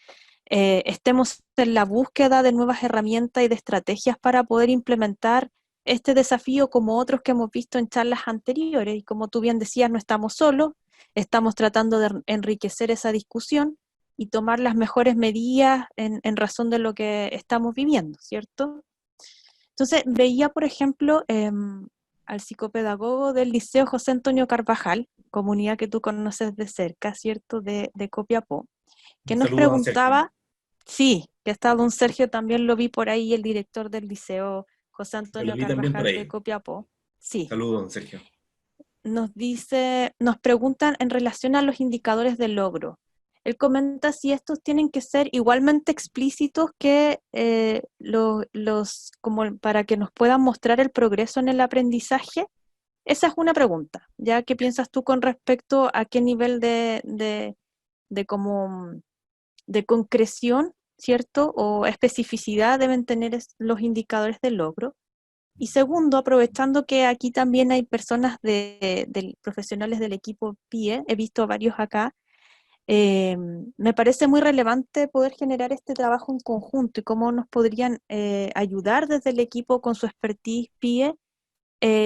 [SPEAKER 1] estemos en la búsqueda de nuevas herramientas y de estrategias para poder implementar este desafío como otros que hemos visto en charlas anteriores. Y como tú bien decías, no estamos solos, estamos tratando de enriquecer esa discusión y tomar las mejores medidas en razón de lo que estamos viviendo, ¿cierto? Entonces, veía, por ejemplo, al psicopedagogo del Liceo José Antonio Carvajal, comunidad que tú conoces de cerca, ¿cierto?, de Copiapó, que
[SPEAKER 2] Un
[SPEAKER 1] nos
[SPEAKER 2] saludo a don Sergio.
[SPEAKER 1] preguntaba, sí, que está don Sergio, también lo vi por ahí, el director del Liceo José
[SPEAKER 2] Yo lo
[SPEAKER 1] Antonio
[SPEAKER 2] vi también por
[SPEAKER 1] Carvajal de
[SPEAKER 2] ahí.
[SPEAKER 1] Copiapó, sí,
[SPEAKER 2] Saludo, don Sergio.
[SPEAKER 1] nos preguntan en relación a los indicadores de logro. Él comenta si estos tienen que ser igualmente explícitos que como para que nos puedan mostrar el progreso en el aprendizaje. Esa es una pregunta. ¿Ya qué piensas tú con respecto a qué nivel de como de concreción, ¿cierto? O especificidad deben tener los indicadores de logro? Y segundo, aprovechando que aquí también hay personas profesionales del equipo PIE, he visto varios acá, me parece muy relevante poder generar este trabajo en conjunto y cómo nos podrían ayudar desde el equipo con su expertise PIE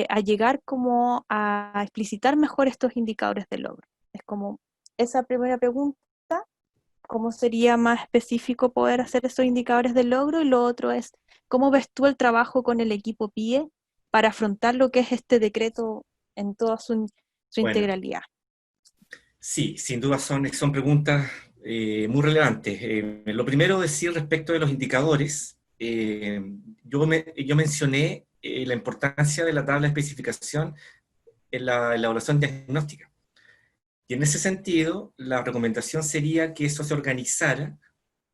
[SPEAKER 1] a llegar como a explicitar mejor estos indicadores de logro. Es como esa primera pregunta, cómo sería más específico poder hacer esos indicadores de logro, y lo otro es, ¿cómo ves tú el trabajo con el equipo PIE para afrontar lo que es este decreto en toda su
[SPEAKER 2] Bueno,
[SPEAKER 1] integralidad?
[SPEAKER 2] sí, sin duda son preguntas muy relevantes. Lo primero decir respecto de los indicadores, yo mencioné la importancia de la tabla de especificación en la elaboración diagnóstica. Y en ese sentido, la recomendación sería que eso se organizara,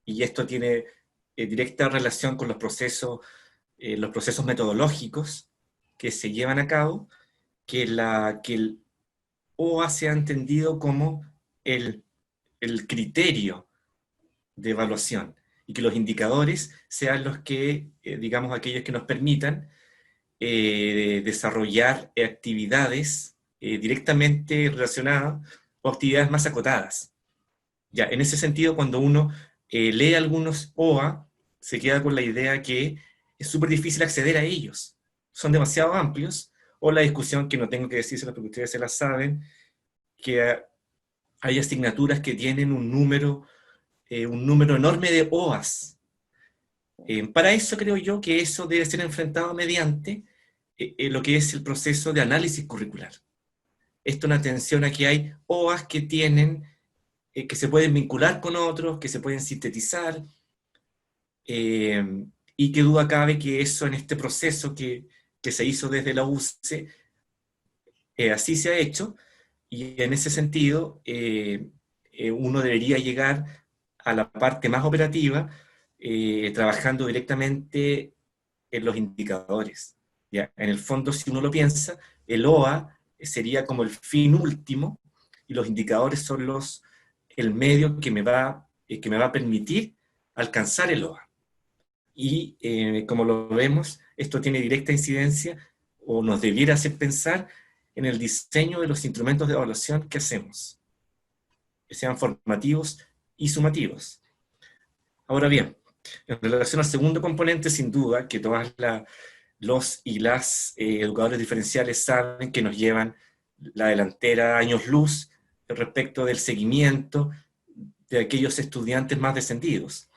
[SPEAKER 2] y esto tiene directa relación con los procesos metodológicos que se llevan a cabo, que el OA sea entendido como el, el criterio de evaluación y que los indicadores sean los que, digamos, aquellos que nos permitan desarrollar actividades directamente relacionadas o actividades más acotadas. Ya, en ese sentido, cuando uno lee algunos OA, se queda con la idea que es súper difícil acceder a ellos. Son demasiado amplios, o la discusión, que no tengo que decírselo porque ustedes se la saben, que hay asignaturas que tienen un número enorme de OAs. Para eso creo yo que eso debe ser enfrentado mediante lo que es el proceso de análisis curricular. Esto en atención a que hay OAs que tienen, que se pueden vincular con otros, que se pueden sintetizar, y que duda cabe que eso en este proceso que se hizo desde la UCE, así se ha hecho, y en ese sentido uno debería llegar a la parte más operativa, trabajando directamente en los indicadores. ¿Ya? En el fondo, si uno lo piensa, el OA sería como el fin último, y los indicadores son el medio que me va a permitir alcanzar el OA. Y como lo vemos, esto tiene directa incidencia, o nos debiera hacer pensar en el diseño de los instrumentos de evaluación que hacemos, que sean formativos y sumativos. Ahora bien, en relación al segundo componente, sin duda, que los y las educadores diferenciales saben que nos llevan la delantera años luz respecto del seguimiento de aquellos estudiantes más descendidos.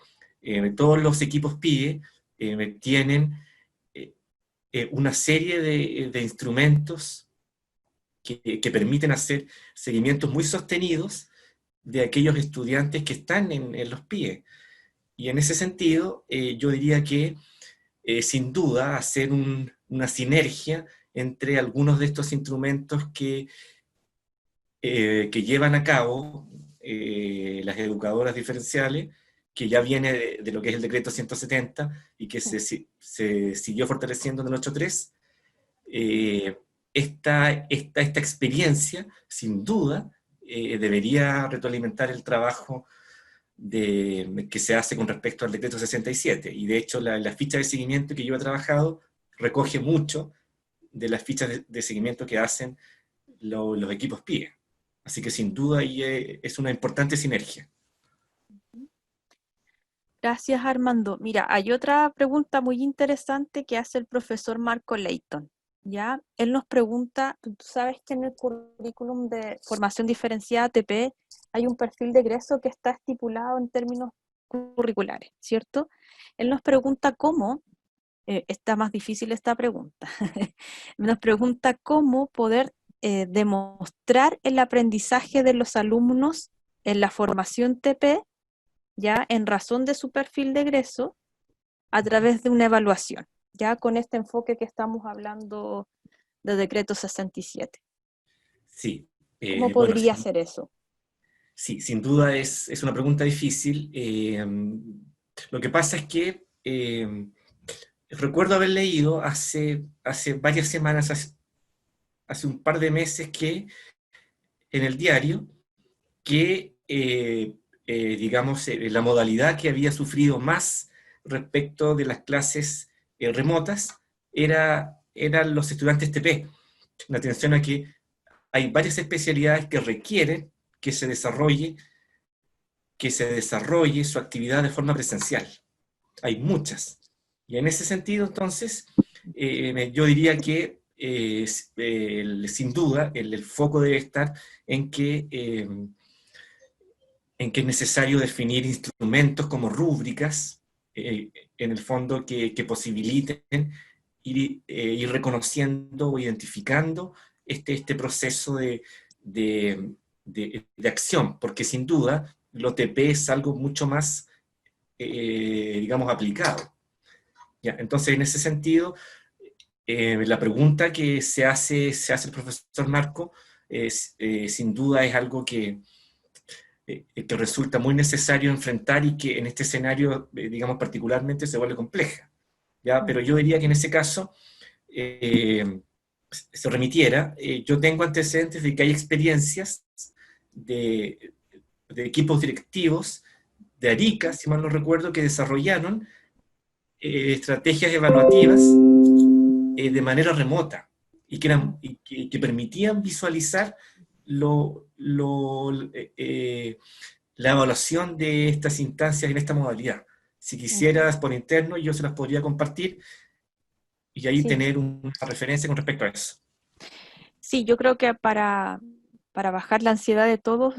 [SPEAKER 2] Todos los equipos PIE tienen una serie de instrumentos que permiten hacer seguimientos muy sostenidos de aquellos estudiantes que están en los PIE. Y en ese sentido, yo diría que sin duda hacer una sinergia entre algunos de estos instrumentos que llevan a cabo las educadoras diferenciales, que ya viene de lo que es el decreto 170 y que se siguió fortaleciendo en el 83. Esta experiencia, sin duda, debería retroalimentar el trabajo que se hace con respecto al decreto 67. Y de hecho, la ficha de seguimiento que yo he trabajado recoge mucho de las fichas de seguimiento que hacen los equipos PIE. Así que sin duda ahí es una importante sinergia.
[SPEAKER 1] Gracias, Armando. Mira, hay otra pregunta muy interesante que hace el profesor Marco Leighton, ¿ya? Él nos pregunta, tú sabes que en el currículum de formación diferenciada TP hay un perfil de egreso que está estipulado en términos curriculares, ¿cierto? Él nos pregunta cómo, está más difícil esta pregunta, nos pregunta cómo poder demostrar el aprendizaje de los alumnos en la formación TP, ya en razón de su perfil de egreso, a través de una evaluación, ya con este enfoque que estamos hablando de decreto 67.
[SPEAKER 2] Sí,
[SPEAKER 1] ¿Cómo
[SPEAKER 2] bueno,
[SPEAKER 1] podría ser eso?
[SPEAKER 2] sí, sin duda es una pregunta difícil. Lo que pasa es que recuerdo haber leído hace varias semanas, hace un par de meses, que en el diario, que digamos, la modalidad que había sufrido más respecto de las clases remotas eran los estudiantes TP. La atención a que hay varias especialidades que requieren que se desarrolle su actividad de forma presencial. Hay muchas. Y en ese sentido, entonces, yo diría que sin duda el foco debe estar en que es necesario definir instrumentos como rúbricas, en el fondo que posibiliten ir reconociendo o identificando este proceso de acción, porque sin duda el OTP es algo mucho más, digamos, aplicado. ¿Ya? Entonces, en ese sentido, la pregunta que se hace el profesor Marco, sin duda es algo que resulta muy necesario enfrentar y que en este escenario, digamos, particularmente se vuelve compleja. ¿Ya? Pero yo diría que en ese caso eh, se remitiera. Yo tengo antecedentes de que hay experiencias de, de equipos directivos de Arica, si mal no recuerdo, que desarrollaron estrategias evaluativas de manera remota y que permitían visualizar la evaluación de estas instancias en esta modalidad. Si quisieras por interno, yo se las podría compartir y ahí
[SPEAKER 1] Sí,
[SPEAKER 2] tener una referencia con respecto a eso.
[SPEAKER 1] sí, yo creo que para bajar la ansiedad de todos,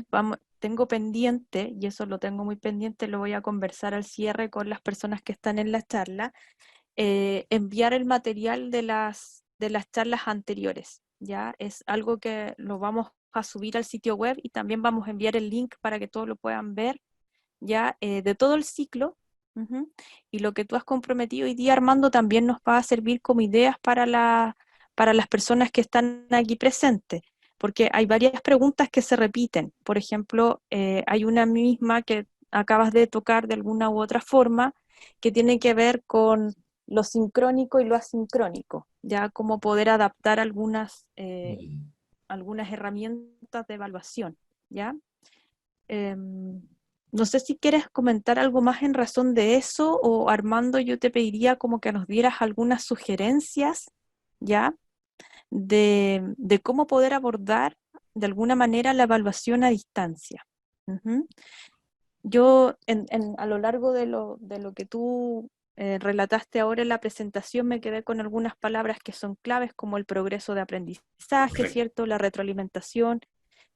[SPEAKER 1] tengo pendiente, y eso lo tengo muy pendiente, lo voy a conversar al cierre con las personas que están en la charla, enviar el material de las charlas anteriores. Ya es algo que lo vamos a subir al sitio web y también vamos a enviar el link para que todos lo puedan ver, ya de todo el ciclo. Ujú. Y lo que tú has comprometido hoy día, Armando, también nos va a servir como ideas para las personas que están aquí presentes, porque hay varias preguntas que se repiten. Por ejemplo, hay una misma que acabas de tocar de alguna u otra forma, que tiene que ver con lo sincrónico y lo asincrónico, ya cómo poder adaptar algunas herramientas de evaluación, ¿ya? No sé si quieres comentar algo más en razón de eso, o Armando, yo te pediría como que nos dieras algunas sugerencias, ¿ya? De cómo poder abordar de alguna manera la evaluación a distancia. Ujú. Yo, a lo largo de lo que tú relataste ahora en la presentación, me quedé con algunas palabras que son claves, como el progreso de aprendizaje,
[SPEAKER 2] Correcto.
[SPEAKER 1] ¿cierto? La retroalimentación.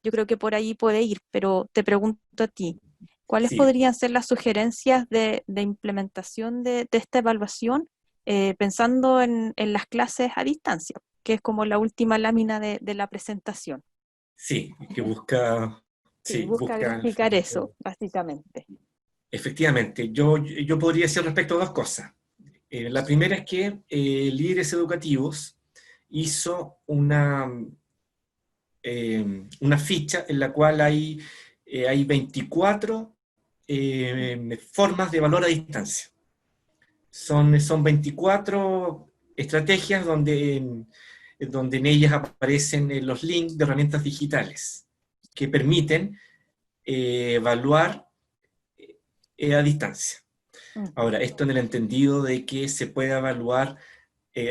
[SPEAKER 1] Yo creo que por ahí puede ir, pero te pregunto a ti, ¿cuáles
[SPEAKER 2] Sí,
[SPEAKER 1] podrían ser las sugerencias de implementación de esta evaluación, pensando en las clases a distancia, que es como la última lámina de la presentación?
[SPEAKER 2] sí, que busca,
[SPEAKER 1] Sí,
[SPEAKER 2] sí,
[SPEAKER 1] busca
[SPEAKER 2] busca en el
[SPEAKER 1] graficar eso,
[SPEAKER 2] fondo.
[SPEAKER 1] básicamente.
[SPEAKER 2] Efectivamente, yo podría decir respecto a dos cosas. La primera es que Líderes Educativos hizo una ficha en la cual hay 24 formas de valor a distancia. Son 24 estrategias donde en ellas aparecen los links de herramientas digitales que permiten evaluar a distancia.
[SPEAKER 1] Ujú.
[SPEAKER 2] Ahora, esto en el entendido de que se pueda evaluar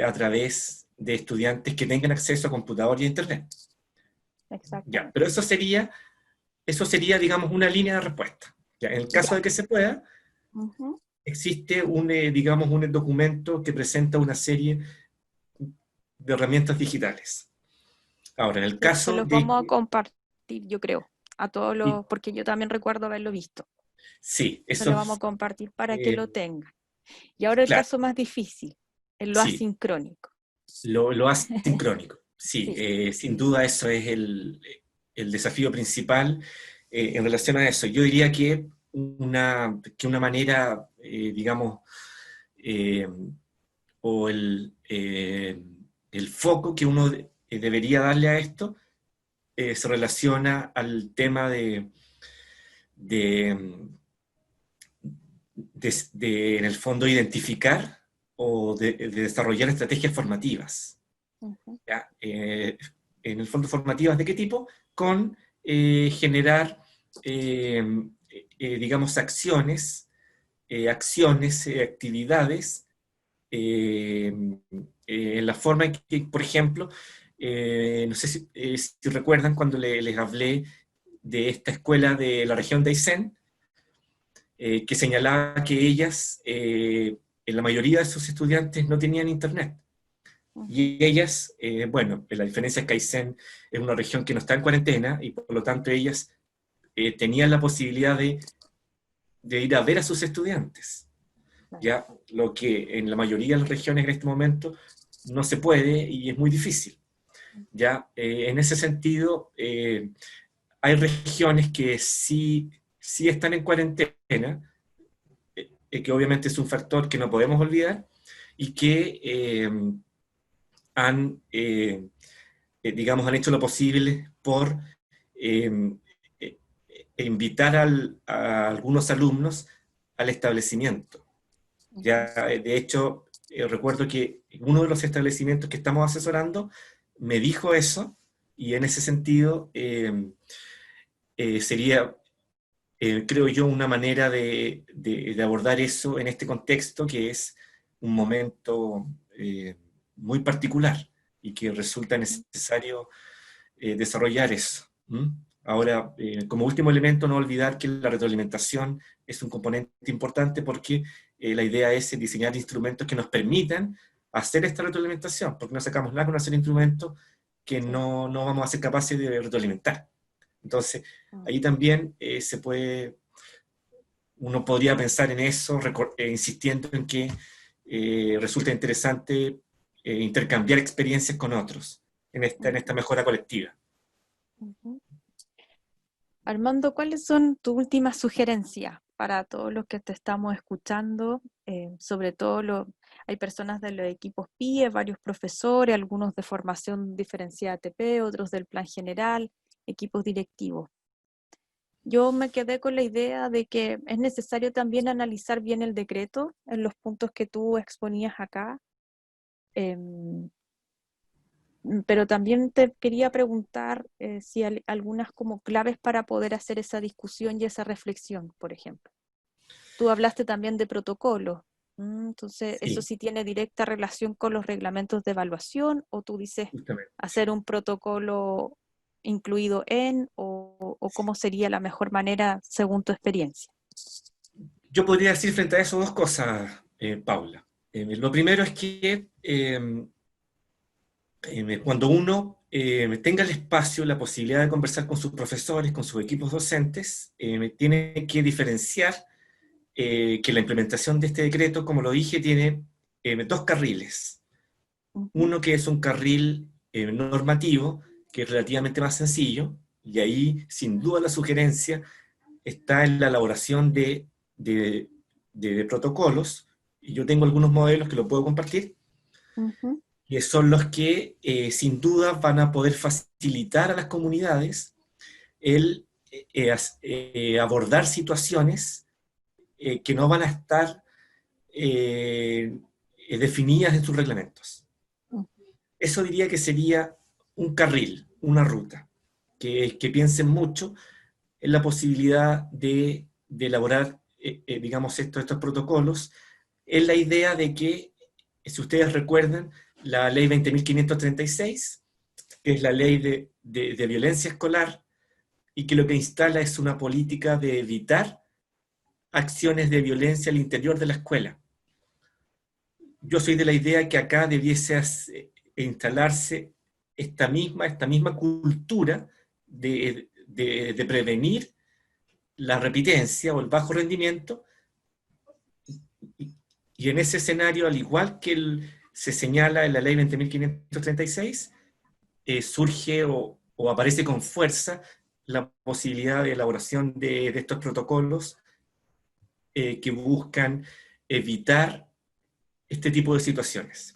[SPEAKER 2] a través de estudiantes que tengan acceso a computador y a internet. Ya, pero
[SPEAKER 1] Exactamente.
[SPEAKER 2] eso sería, digamos, una línea de respuesta. Ya, en el caso
[SPEAKER 1] Ya.
[SPEAKER 2] de que se pueda,
[SPEAKER 1] Ujú.
[SPEAKER 2] existe digamos, un documento que presenta una serie de herramientas digitales. Ahora, en el
[SPEAKER 1] Se
[SPEAKER 2] caso
[SPEAKER 1] los
[SPEAKER 2] de...
[SPEAKER 1] vamos a compartir, yo creo, a todos
[SPEAKER 2] y-
[SPEAKER 1] los, porque yo también recuerdo haberlo visto.
[SPEAKER 2] sí,
[SPEAKER 1] Se lo
[SPEAKER 2] eso,
[SPEAKER 1] vamos a compartir para que
[SPEAKER 2] eh,
[SPEAKER 1] lo tengan. Y ahora el
[SPEAKER 2] claro,
[SPEAKER 1] caso más difícil, en lo
[SPEAKER 2] sí,
[SPEAKER 1] asincrónico.
[SPEAKER 2] lo asincrónico. Sí,
[SPEAKER 1] Sí.
[SPEAKER 2] sin duda eso es el desafío principal en relación a eso. Yo diría que una manera, digamos, eh, o el foco que uno debería darle a esto se relaciona al tema de, en el fondo, identificar o de desarrollar estrategias formativas.
[SPEAKER 1] Ujú,
[SPEAKER 2] ¿Ya? En el fondo, formativas de qué tipo? Con generar, eh, digamos, actividades, eh, en la forma en que, por ejemplo, no sé si recuerdan cuando les hablé de esta escuela de la región de Aysén, que señalaba que ellas, en la mayoría de sus estudiantes, no tenían internet.
[SPEAKER 1] ujú.
[SPEAKER 2] Y ellas, bueno, la diferencia es que Aysén es una región que no está en cuarentena y por lo tanto ellas tenían la posibilidad de ir a ver a sus estudiantes,
[SPEAKER 1] Claro.
[SPEAKER 2] ya lo que en la mayoría de las regiones en este momento no se puede y es muy difícil. Ya en ese sentido, hay regiones que sí están en cuarentena, que obviamente es un factor que no podemos olvidar, y que han, digamos, han hecho lo posible por eh, eh, invitar a algunos alumnos al establecimiento. Ya,
[SPEAKER 1] Ujú.
[SPEAKER 2] de hecho, recuerdo que uno de los establecimientos que estamos asesorando me dijo eso, y en ese sentido sería, creo yo, una manera de abordar eso en este contexto, que es un momento muy particular y que resulta necesario desarrollar eso. ¿Mm? Ahora, como último elemento, no olvidar que la retroalimentación es un componente importante porque la idea es diseñar instrumentos que nos permitan hacer esta retroalimentación, porque no sacamos nada con hacer instrumentos que
[SPEAKER 1] Sí.
[SPEAKER 2] no vamos a ser capaces de retroalimentar. Entonces,
[SPEAKER 1] Mm.
[SPEAKER 2] ahí también uno podría pensar en eso, insistiendo en que resulta interesante intercambiar experiencias con otros en esta
[SPEAKER 1] Ujú.
[SPEAKER 2] mejora colectiva.
[SPEAKER 1] Ujú. Armando, ¿cuáles son tus últimas sugerencias para todos los que te estamos escuchando? Sobre todo, hay personas de los equipos PIE, varios profesores, algunos de formación diferenciada ATP, otros del plan general, equipos directivos. Yo me quedé con la idea de que es necesario también analizar bien el decreto en los puntos que tú exponías acá. em, pero también te quería preguntar si hay algunas como claves para poder hacer esa discusión y esa reflexión, por ejemplo. Tú hablaste también de protocolos. Entonces, ¿eso
[SPEAKER 2] Sí,
[SPEAKER 1] sí tiene directa relación con los reglamentos de evaluación o tú dices
[SPEAKER 2] justamente.
[SPEAKER 1] hacer un protocolo incluido en o cómo sería la mejor manera según tu experiencia?
[SPEAKER 2] Yo podría decir frente a eso dos cosas, Paula. Lo primero es que cuando uno tenga el espacio, la posibilidad de conversar con sus profesores, con sus equipos docentes, tiene que diferenciar que la implementación de este decreto, como lo dije, tiene dos carriles.
[SPEAKER 1] Ujú,
[SPEAKER 2] Uno que es un carril normativo, que es relativamente más sencillo, y ahí sin duda la sugerencia está en la elaboración de, de protocolos, y yo tengo algunos modelos que lo puedo compartir,
[SPEAKER 1] ujú,
[SPEAKER 2] que son los que sin duda van a poder facilitar a las comunidades el abordar situaciones que no van a estar definidas en sus reglamentos.
[SPEAKER 1] ujú,
[SPEAKER 2] Eso diría que sería un carril, una ruta, que piensen mucho en la posibilidad de elaborar, digamos, estos protocolos, en la idea de que, si ustedes recuerdan, la ley 20.536, que es la ley de violencia escolar, y que lo que instala es una política de evitar acciones de violencia al interior de la escuela. Yo soy de la idea que acá debiese instalarse esta misma cultura de prevenir la repitencia o el bajo rendimiento, y en ese escenario, al igual que se señala en la ley 20.536, surge o aparece con fuerza la posibilidad de elaboración de estos protocolos que buscan evitar este tipo de situaciones.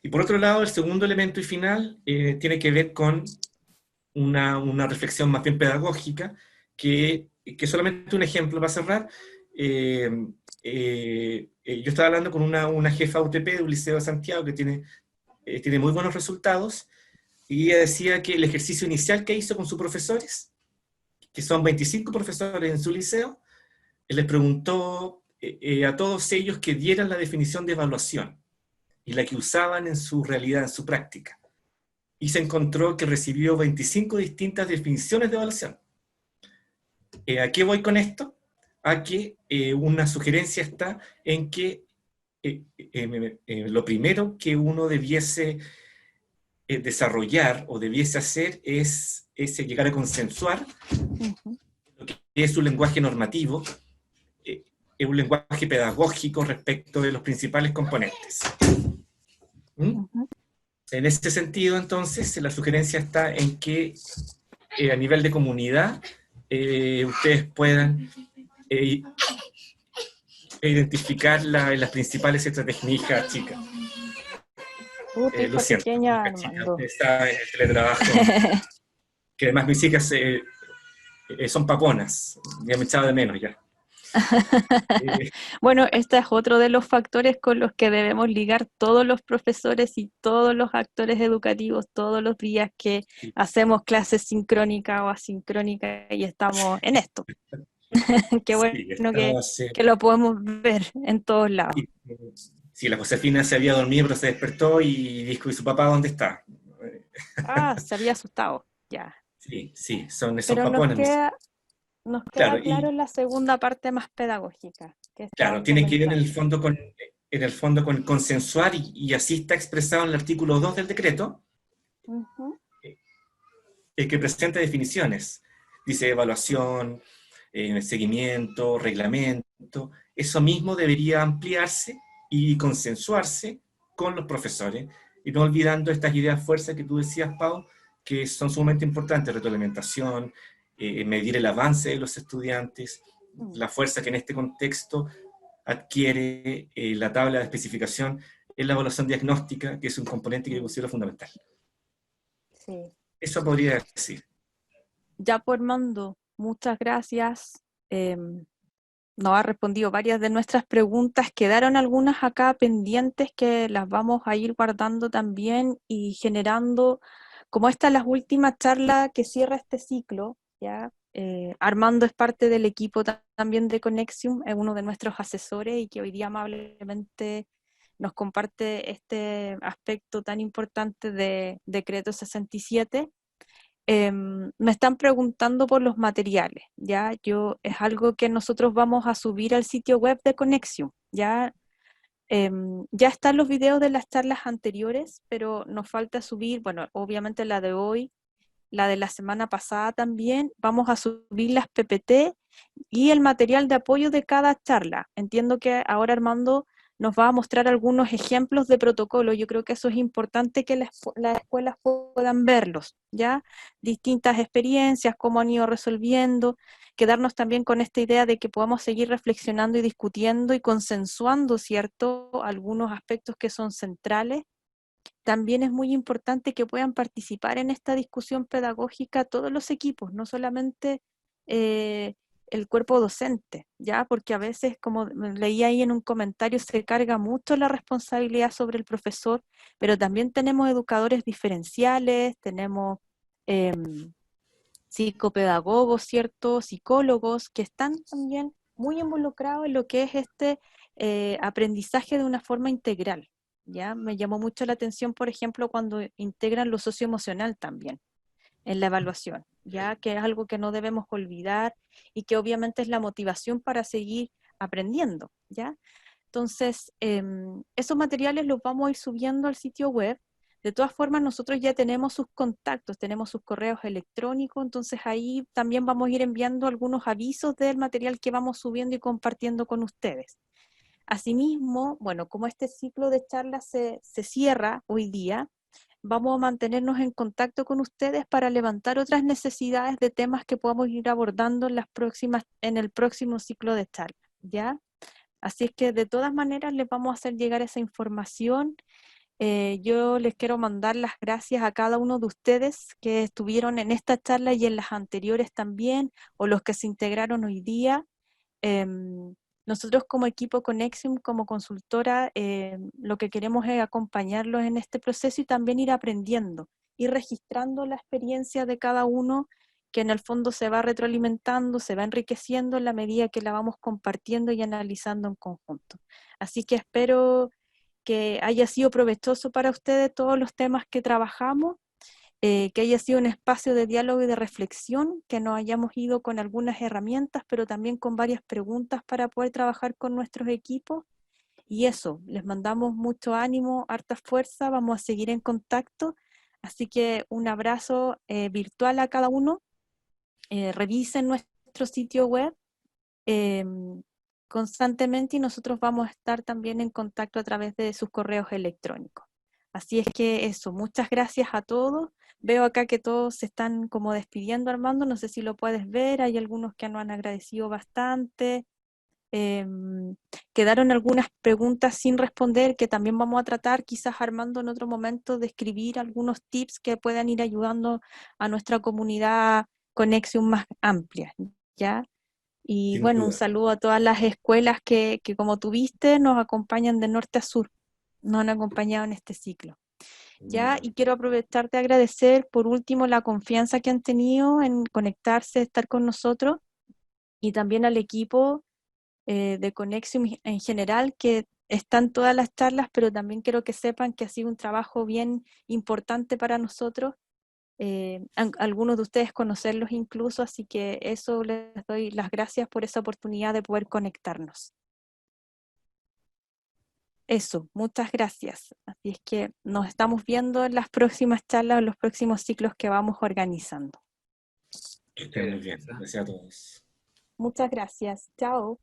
[SPEAKER 2] Y por otro lado, el segundo elemento y final tiene que ver con una reflexión más bien pedagógica, que solamente un ejemplo para cerrar. Yo estaba hablando con una jefa UTP de un liceo de Santiago que tiene muy buenos resultados, y ella decía que el ejercicio inicial que hizo con sus profesores, que son 25 profesores en su liceo, les preguntó a todos ellos que dieran la definición de evaluación, y la que usaban en su realidad, en su práctica. Y se encontró que recibió 25 distintas definiciones de evaluación. ¿A qué voy con esto? A que una sugerencia está en que lo primero que uno debiese desarrollar o debiese hacer es llegar a consensuar lo que es un lenguaje normativo, es un lenguaje pedagógico respecto de los principales componentes. ¿Mm? En ese sentido, entonces, la sugerencia está en que a nivel de comunidad ustedes puedan identificar las principales estrategias. Mi hija chica,
[SPEAKER 1] Tu
[SPEAKER 2] lo
[SPEAKER 1] hija
[SPEAKER 2] siento, mi
[SPEAKER 1] pequeña,
[SPEAKER 2] hija chica,
[SPEAKER 1] Armando.
[SPEAKER 2] ustedes saben, el teletrabajo, que además mis hijas son paponas, ya me echaba de menos ya.
[SPEAKER 1] Bueno, este es otro de los factores con los que debemos ligar todos los profesores y todos los actores educativos todos los días que hacemos clases sincrónicas o asincrónicas y estamos en esto. Qué bueno
[SPEAKER 2] Sí, estamos,
[SPEAKER 1] que lo podemos ver en todos lados.
[SPEAKER 2] sí, la Josefina se había dormido, pero se despertó y dijo, ¿y su papá dónde está?
[SPEAKER 1] Ah, se había asustado, ya.
[SPEAKER 2] Sí, sí, son esos
[SPEAKER 1] Pero
[SPEAKER 2] papones.
[SPEAKER 1] nos
[SPEAKER 2] Claro,
[SPEAKER 1] queda claro
[SPEAKER 2] y
[SPEAKER 1] la segunda parte más pedagógica que estabas
[SPEAKER 2] claro, tiene que ver
[SPEAKER 1] comentando.
[SPEAKER 2] en el fondo con consensuar, y así está expresado en el artículo 2 del decreto,
[SPEAKER 1] Ujú.
[SPEAKER 2] que presenta definiciones. Dice evaluación, seguimiento, reglamento. Eso mismo debería ampliarse y consensuarse con los profesores, y no olvidando estas ideas fuerzas que tú decías, Pau, que son sumamente importantes: retroalimentación, medir el avance de los estudiantes,
[SPEAKER 1] Mm,
[SPEAKER 2] la fuerza que en este contexto adquiere la tabla de especificación en la evaluación diagnóstica, que es un componente que yo
[SPEAKER 1] mm,
[SPEAKER 2] considero fundamental.
[SPEAKER 1] sí.
[SPEAKER 2] Eso podría decir.
[SPEAKER 1] Ya por mando, muchas gracias. Nos ha respondido varias de nuestras preguntas. Quedaron algunas acá pendientes que las vamos a ir guardando también y generando, como esta es la última charla que cierra este ciclo, ¿ya? Armando es parte del equipo también de Conexium, es uno de nuestros asesores y que hoy día amablemente nos comparte este aspecto tan importante de Decreto 67. Me están preguntando por los materiales, ¿ya? Es algo que nosotros vamos a subir al sitio web de Conexium, ¿ya? Ya están los videos de las charlas anteriores, pero nos falta subir, bueno, obviamente la de hoy, la de la semana pasada también, vamos a subir las PPT y el material de apoyo de cada charla. Entiendo que ahora Armando nos va a mostrar algunos ejemplos de protocolo. Yo creo que eso es importante que las escuelas puedan verlos, ¿ya? Distintas experiencias, cómo han ido resolviendo, quedarnos también con esta idea de que podamos seguir reflexionando y discutiendo y consensuando, ¿cierto?, algunos aspectos que son centrales. También es muy importante que puedan participar en esta discusión pedagógica todos los equipos, no solamente eh, el cuerpo docente, ¿ya? Porque a veces, como leí ahí en un comentario, se carga mucho la responsabilidad sobre el profesor, pero también tenemos educadores diferenciales, tenemos psicopedagogos, ¿cierto? Psicólogos que están también muy involucrados en lo que es este aprendizaje de una forma integral. ¿Ya? Me llamó mucho la atención, por ejemplo, cuando integran lo socioemocional también. en la evaluación, ya que es algo que no debemos olvidar y que obviamente es la motivación para seguir aprendiendo, ¿ya? Entonces, esos materiales los vamos a ir subiendo al sitio web. De todas formas, nosotros ya tenemos sus contactos, tenemos sus correos electrónicos, entonces ahí también vamos a ir enviando algunos avisos del material que vamos subiendo y compartiendo con ustedes. Asimismo, bueno, como este ciclo de charlas se cierra hoy día, vamos a mantenernos en contacto con ustedes para levantar otras necesidades de temas que podamos ir abordando en el próximo ciclo de charlas, ¿ya? Así es que de todas maneras les vamos a hacer llegar esa información. Yo les quiero mandar las gracias a cada uno de ustedes que estuvieron en esta charla y en las anteriores también, o los que se integraron hoy día. Nosotros como equipo Conexium, como consultora, lo que queremos es acompañarlos en este proceso y también ir aprendiendo, ir registrando la experiencia de cada uno, que en el fondo se va retroalimentando, se va enriqueciendo en la medida que la vamos compartiendo y analizando en conjunto. Así que espero que haya sido provechoso para ustedes todos los temas que trabajamos, que haya sido un espacio de diálogo y de reflexión, que nos hayamos ido con algunas herramientas, pero también con varias preguntas para poder trabajar con nuestros equipos. Y eso, les mandamos mucho ánimo, harta fuerza, vamos a seguir en contacto. Así que un abrazo virtual a cada uno. Revisen nuestro sitio web eh, constantemente y nosotros vamos a estar también en contacto a través de sus correos electrónicos. Así es que eso, muchas gracias a todos. Veo acá que todos se están como despidiendo, Armando, no sé si lo puedes ver, hay algunos que nos han agradecido bastante. Eh, Quedaron algunas preguntas sin responder que también vamos a tratar, quizás Armando en otro momento, de escribir algunos tips que puedan ir ayudando a nuestra comunidad Conexión más amplia, ¿ya? Y
[SPEAKER 2] Sin
[SPEAKER 1] bueno, un
[SPEAKER 2] duda.
[SPEAKER 1] saludo a todas las escuelas que como tuviste nos acompañan de norte a sur, nos han acompañado en este ciclo. ¿Ya? Y quiero aprovechar de agradecer por último la confianza que han tenido en conectarse, estar con nosotros y también al equipo de Conexium en general que están todas las charlas, pero también quiero que sepan que ha sido un trabajo bien importante para nosotros, algunos de ustedes conocerlos incluso, así que eso les doy las gracias por esa oportunidad de poder conectarnos. Eso, muchas gracias. Así es que nos estamos viendo en las próximas charlas, en los próximos ciclos que vamos organizando.
[SPEAKER 2] Que estén muy bien. Gracias a todos.
[SPEAKER 1] Muchas gracias. Chao.